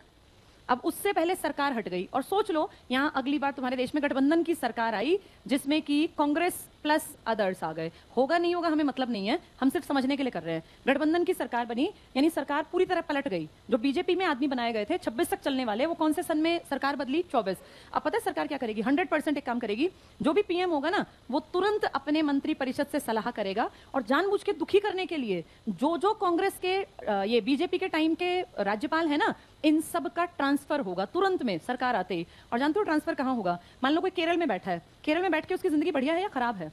अब उससे पहले सरकार हट गई, और सोच लो यहाँ अगली बार तुम्हारे देश में गठबंधन की सरकार आई, जिसमें कि कांग्रेस प्लस अदर्स आ गए। होगा नहीं होगा हमें मतलब नहीं है, हम सिर्फ समझने के लिए कर रहे हैं। गठबंधन की सरकार बनी, यानी सरकार पूरी तरह पलट गई। जो बीजेपी में आदमी बनाए गए थे 26 तक चलने वाले, वो कौन से सन में सरकार बदली? 24। अब पता है सरकार क्या करेगी? 100% एक काम करेगी, जो भी पीएम होगा ना, वो तुरंत अपने मंत्री परिषद से सलाह करेगा, और जानबूझ के दुखी करने के लिए जो कांग्रेस के ये बीजेपी के टाइम के राज्यपाल है ना, इन सब का ट्रांसफर होगा तुरंत में सरकार आते ही। और जानते हो ट्रांसफर कहां होगा? मान लो कोई केरल में बैठा है, केरल में बैठ के उसकी जिंदगी बढ़िया है या खराब है?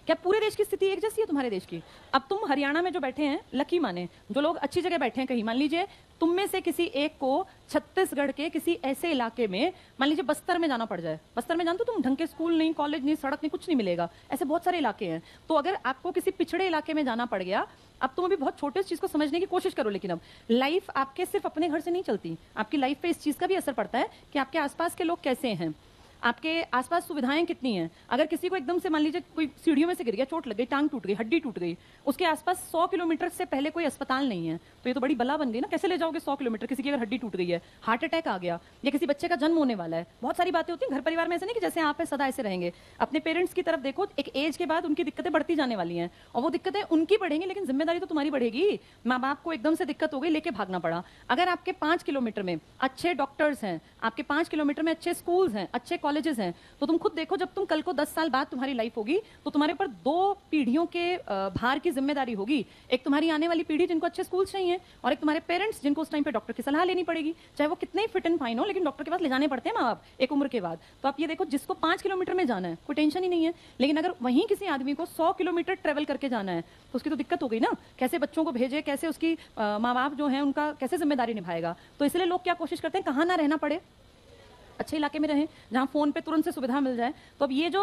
क्या पूरे देश की स्थिति एक जैसी है तुम्हारे देश की? अब तुम हरियाणा में जो बैठे हैं, लकी माने जो लोग अच्छी जगह बैठे हैं कहीं, मान लीजिए तुम में से किसी एक को छत्तीसगढ़ के किसी ऐसे इलाके में, मान लीजिए बस्तर में जाना पड़ जाए। बस्तर में जानते हो तुम, ढंग के स्कूल नहीं, कॉलेज नहीं, सड़क नहीं, कुछ नहीं मिलेगा। ऐसे बहुत सारे इलाके हैं। तो अगर आपको किसी पिछड़े इलाके में जाना पड़ गया, अब तुम अभी बहुत छोटे चीज को समझने की कोशिश करो, लेकिन अब लाइफ आपके सिर्फ अपने घर से नहीं चलती, आपकी लाइफ पे इस चीज का भी असर पड़ता है कि आपके आसपास के लोग कैसे हैं, आपके आसपास सुविधाएं कितनी हैं। अगर किसी को एकदम से मान लीजिए कोई सीढ़ियों में से गिर गया, चोट लग गई, टांग टूट गई, हड्डी टूट गई, उसके आसपास 100 किलोमीटर से पहले कोई अस्पताल नहीं है, तो ये तो बड़ी बला बन गई ना। कैसे ले जाओगे 100 किलोमीटर? किसी की अगर हड्डी टूट गई है, हार्ट अटैक आ गया, या किसी बच्चे का जन्म होने वाला है, बहुत सारी बातें होती हैं घर परिवार में। ऐसे नहीं कि जैसे आप है सदा ऐसे रहेंगे। अपने पेरेंट्स की तरफ देखो, एक एज के बाद उनकी दिक्कतें बढ़ती जाने वाली हैं, और वो दिक्कतें उनकी बढ़ेंगी, लेकिन जिम्मेदारी तो तुम्हारी बढ़ेगी। माँ बाप को एकदम से दिक्कत हो गई, लेके भागना पड़ा। अगर आपके 5 किलोमीटर में अच्छे डॉक्टर्स हैं, आपके 5 किलोमीटर में अच्छे स्कूल्स हैं, अच्छे कॉलेजेस हैं, तो तुम खुद देखो, जब तुम कल को 10 साल बाद तुम्हारी लाइफ होगी, तो तुम्हारे ऊपर 2 पीढ़ियों के भार की जिम्मेदारी होगी। एक तुम्हारी आने वाली पीढ़ी जिनको अच्छे स्कूल चाहिए, और एक तुम्हारे पेरेंट्स जिनको उस टाइम पे डॉक्टर की सलाह लेनी पड़ेगी, चाहे वो कितने ही फिट एंड फाइन हो, लेकिन डॉक्टर के पास ले जाने पड़ते हैं माँ बाप एक उम्र के बाद। तो आप ये देखो, जिसको 5 किलोमीटर में जाना है कोई टेंशन ही नहीं है, लेकिन अगर वहीं किसी आदमी को 100 किलोमीटर ट्रेवल करके जाना है, तो उसकी तो दिक्कत हो गई ना। कैसे बच्चों को भेजे, कैसे उसकी माँ बाप जो है उनका कैसे जिम्मेदारी निभाएगा? तो इसलिए लोग क्या कोशिश करते हैं, कहाँ ना रहना पड़े, अच्छे इलाके में रहें जहां फोन पे तुरंत से सुविधा मिल जाए। तो अब ये जो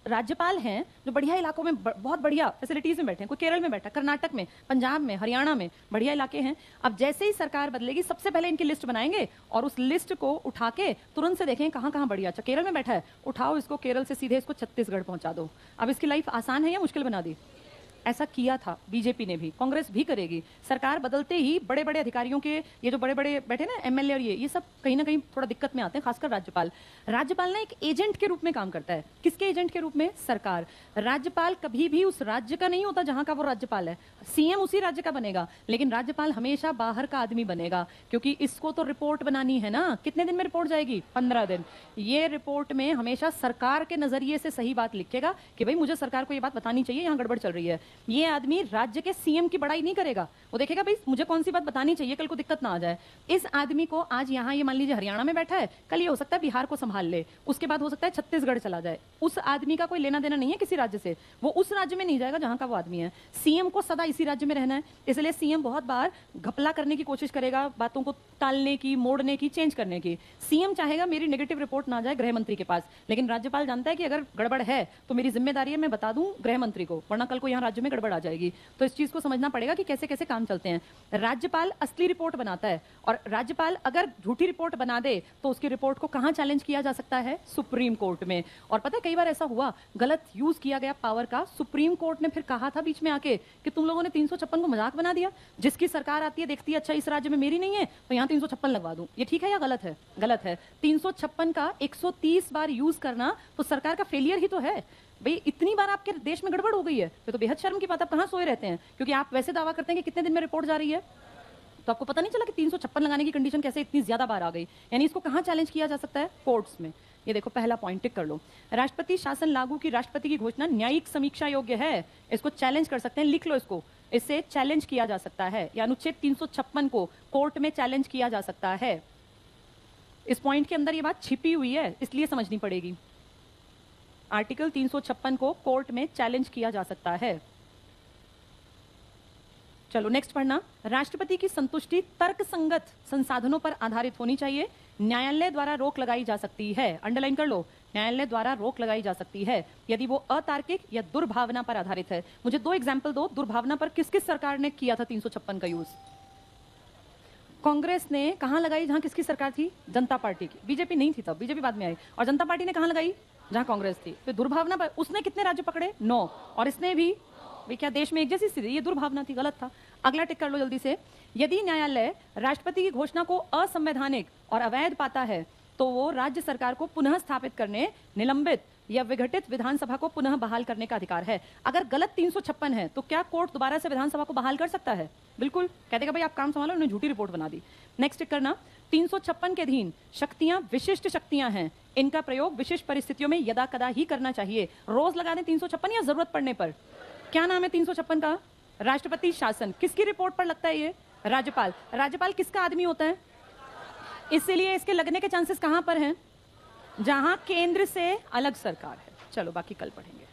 राज्यपाल हैं, जो बढ़िया इलाकों में बहुत बढ़िया फैसिलिटीज में बैठे हैं, कोई केरल में बैठा, कर्नाटक में, पंजाब में, हरियाणा में, बढ़िया इलाके हैं। अब जैसे ही सरकार बदलेगी, सबसे पहले इनकी लिस्ट बनाएंगे, और उस लिस्ट को उठा के तुरंत से देखें कहाँ कहाँ बढ़िया। अच्छा केरल में बैठा है, उठाओ इसको केरल से सीधे इसको छत्तीसगढ़ पहुंचा दो। अब इसकी लाइफ आसान है या मुश्किल बना दी? ऐसा किया था बीजेपी ने भी, कांग्रेस भी करेगी। सरकार बदलते ही बड़े बड़े अधिकारियों के, ये जो बड़े बड़े बैठे ना एमएलए, और ये सब कहीं ना कहीं थोड़ा दिक्कत में आते हैं, खासकर राज्यपाल। राज्यपाल ना एक एजेंट के रूप में काम करता है। किसके एजेंट के रूप में? सरकार। राज्यपाल कभी भी उस राज्य का नहीं होता जहां का वो राज्यपाल है, सीएम उसी राज्य का बनेगा, लेकिन राज्यपाल हमेशा बाहर का आदमी बनेगा, क्योंकि इसको तो रिपोर्ट बनानी है ना। कितने दिन में रिपोर्ट जाएगी? 15 दिन। ये रिपोर्ट में हमेशा सरकार के नजरिए से सही बात लिखेगा कि भाई मुझे सरकार को ये बात बतानी चाहिए, यहाँ गड़बड़ चल रही है। ये आदमी राज्य के सीएम की बड़ाई नहीं करेगा, वो देखेगा भाई मुझे कौन सी बात बतानी चाहिए, कल को दिक्कत ना आ जाए। इस आदमी को आज यहाँ ये मान लीजिए हरियाणा में बैठा है, कल ये हो सकता है बिहार को संभाल ले, उसके बाद हो सकता है छत्तीसगढ़ चला जाए। उस आदमी का कोई लेना देना नहीं है किसी राज्य से, वो उस राज्य में नहीं जाएगा जहां का वो आदमी है। सीएम को सदा इसी राज्य में रहना है, इसलिए सीएम बहुत बार घपला करने की कोशिश करेगा, बातों को टालने की, मोड़ने की, चेंज करने की। सीएम चाहेगा मेरी नेगेटिव रिपोर्ट ना जाए गृह मंत्री के पास, लेकिन राज्यपाल जानता है कि अगर गड़बड़ है तो मेरी जिम्मेदारी है मैं बता दूं गृह मंत्री को, वरना कल को यहाँ राज्य में गड़बड़ आ जाएगी। तो इस चीज को समझना पड़ेगा कि कैसे कैसे काम चलते हैं। राज्यपाल असली रिपोर्ट बनाता है, और राज्यपाल अगर झूठी रिपोर्ट बना दे तो उसकी रिपोर्ट को कहां चैलेंज किया जा सकता है? सुप्रीम कोर्ट में। और पता है कई बार ऐसा हुआ, गलत यूज किया गया पावर का, सुप्रीम कोर्ट ने फिर कहा था बीच में आके कि तुम लोगों ने 356 को मजाक बना दिया, जिसकी सरकार आती है देखती है अच्छा इस राज्य में मेरी नहीं है तो यहाँ 356 लगवा दूं। ये ठीक है या गलत है? गलत है। 356 का 130 बार यूज करना तो सरकार का फेलियर ही तो है भाई। इतनी बार आपके देश में गड़बड़ हो गई है तो बेहद शर्म की बात। आप कहां सोए रहते हैं? क्योंकि आप वैसे दावा करते हैं कि कितने दिन में रिपोर्ट जा रही है, तो आपको पता नहीं चला कि 356 लगाने की कंडीशन कैसे इतनी ज्यादा बार आ गई। यानी इसको कहां चैलेंज किया जा सकता है? कोर्ट्स में। ये देखो पहला पॉइंट टिक कर लो। राष्ट्रपति शासन लागू की राष्ट्रपति की घोषणा न्यायिक समीक्षा योग्य है, इसको चैलेंज कर सकते हैं, लिख लो इसको, इससे चैलेंज किया जा सकता है, या अनुच्छेद 356 को कोर्ट में चैलेंज किया जा सकता है। इस पॉइंट के अंदर ये बात छिपी हुई है, इसलिए समझनी पड़ेगी। आर्टिकल 356 को कोर्ट में चैलेंज किया जा सकता है। चलो नेक्स्ट पढ़ना। राष्ट्रपति की संतुष्टि तर्कसंगत संसाधनों पर आधारित होनी चाहिए, न्यायालय द्वारा रोक लगाई जा सकती है। अंडरलाइन कर लो, न्यायालय द्वारा रोक लगाई जा सकती है यदि वो अतार्किक या दुर्भावना पर आधारित है। मुझे 2 एग्जाम्पल दो, दुर्भावना पर किस किस सरकार ने किया था 356 का यूज? कांग्रेस ने कहां लगाई? जहां किसकी सरकार थी? जनता पार्टी की। बीजेपी नहीं थी तब, बीजेपी बाद में आई। और जनता पार्टी ने कहां लगाई? जहां कांग्रेस थी। तो दुर्भावना पर उसने कितने राज्य पकड़े? 9। और इसने भी, क्या देश में एक जैसी स्थिति? ये दुर्भावना थी, गलत था। अगला टिक कर लो जल्दी से। यदि न्यायालय राष्ट्रपति की घोषणा को असंवैधानिक और अवैध पाता है तो वो राज्य सरकार को पुनः स्थापित करने, निलंबित या विघटित विधानसभा को पुनः बहाल करने का अधिकार है। अगर गलत 356 है तो क्या कोर्ट दोबारा से विधानसभा को बहाल कर सकता है? बिल्कुल। कह देगा भाई आप काम संभालो, उन्होंने झूठी रिपोर्ट बना दी। नेक्स्ट टिक करना। 356 के अधीन शक्तियां विशिष्ट शक्तियां हैं, इनका प्रयोग विशिष्ट परिस्थितियों में यदा कदा ही करना चाहिए। रोज लगा दें 356 या जरूरत पड़ने पर? क्या नाम है 356 का? राष्ट्रपति शासन। किसकी रिपोर्ट पर लगता है ये? राज्यपाल। राज्यपाल किसका आदमी होता है? इसलिए इसके लगने के चांसेस कहां पर हैं? जहां केंद्र से अलग सरकार है। चलो बाकी कल पढ़ेंगे।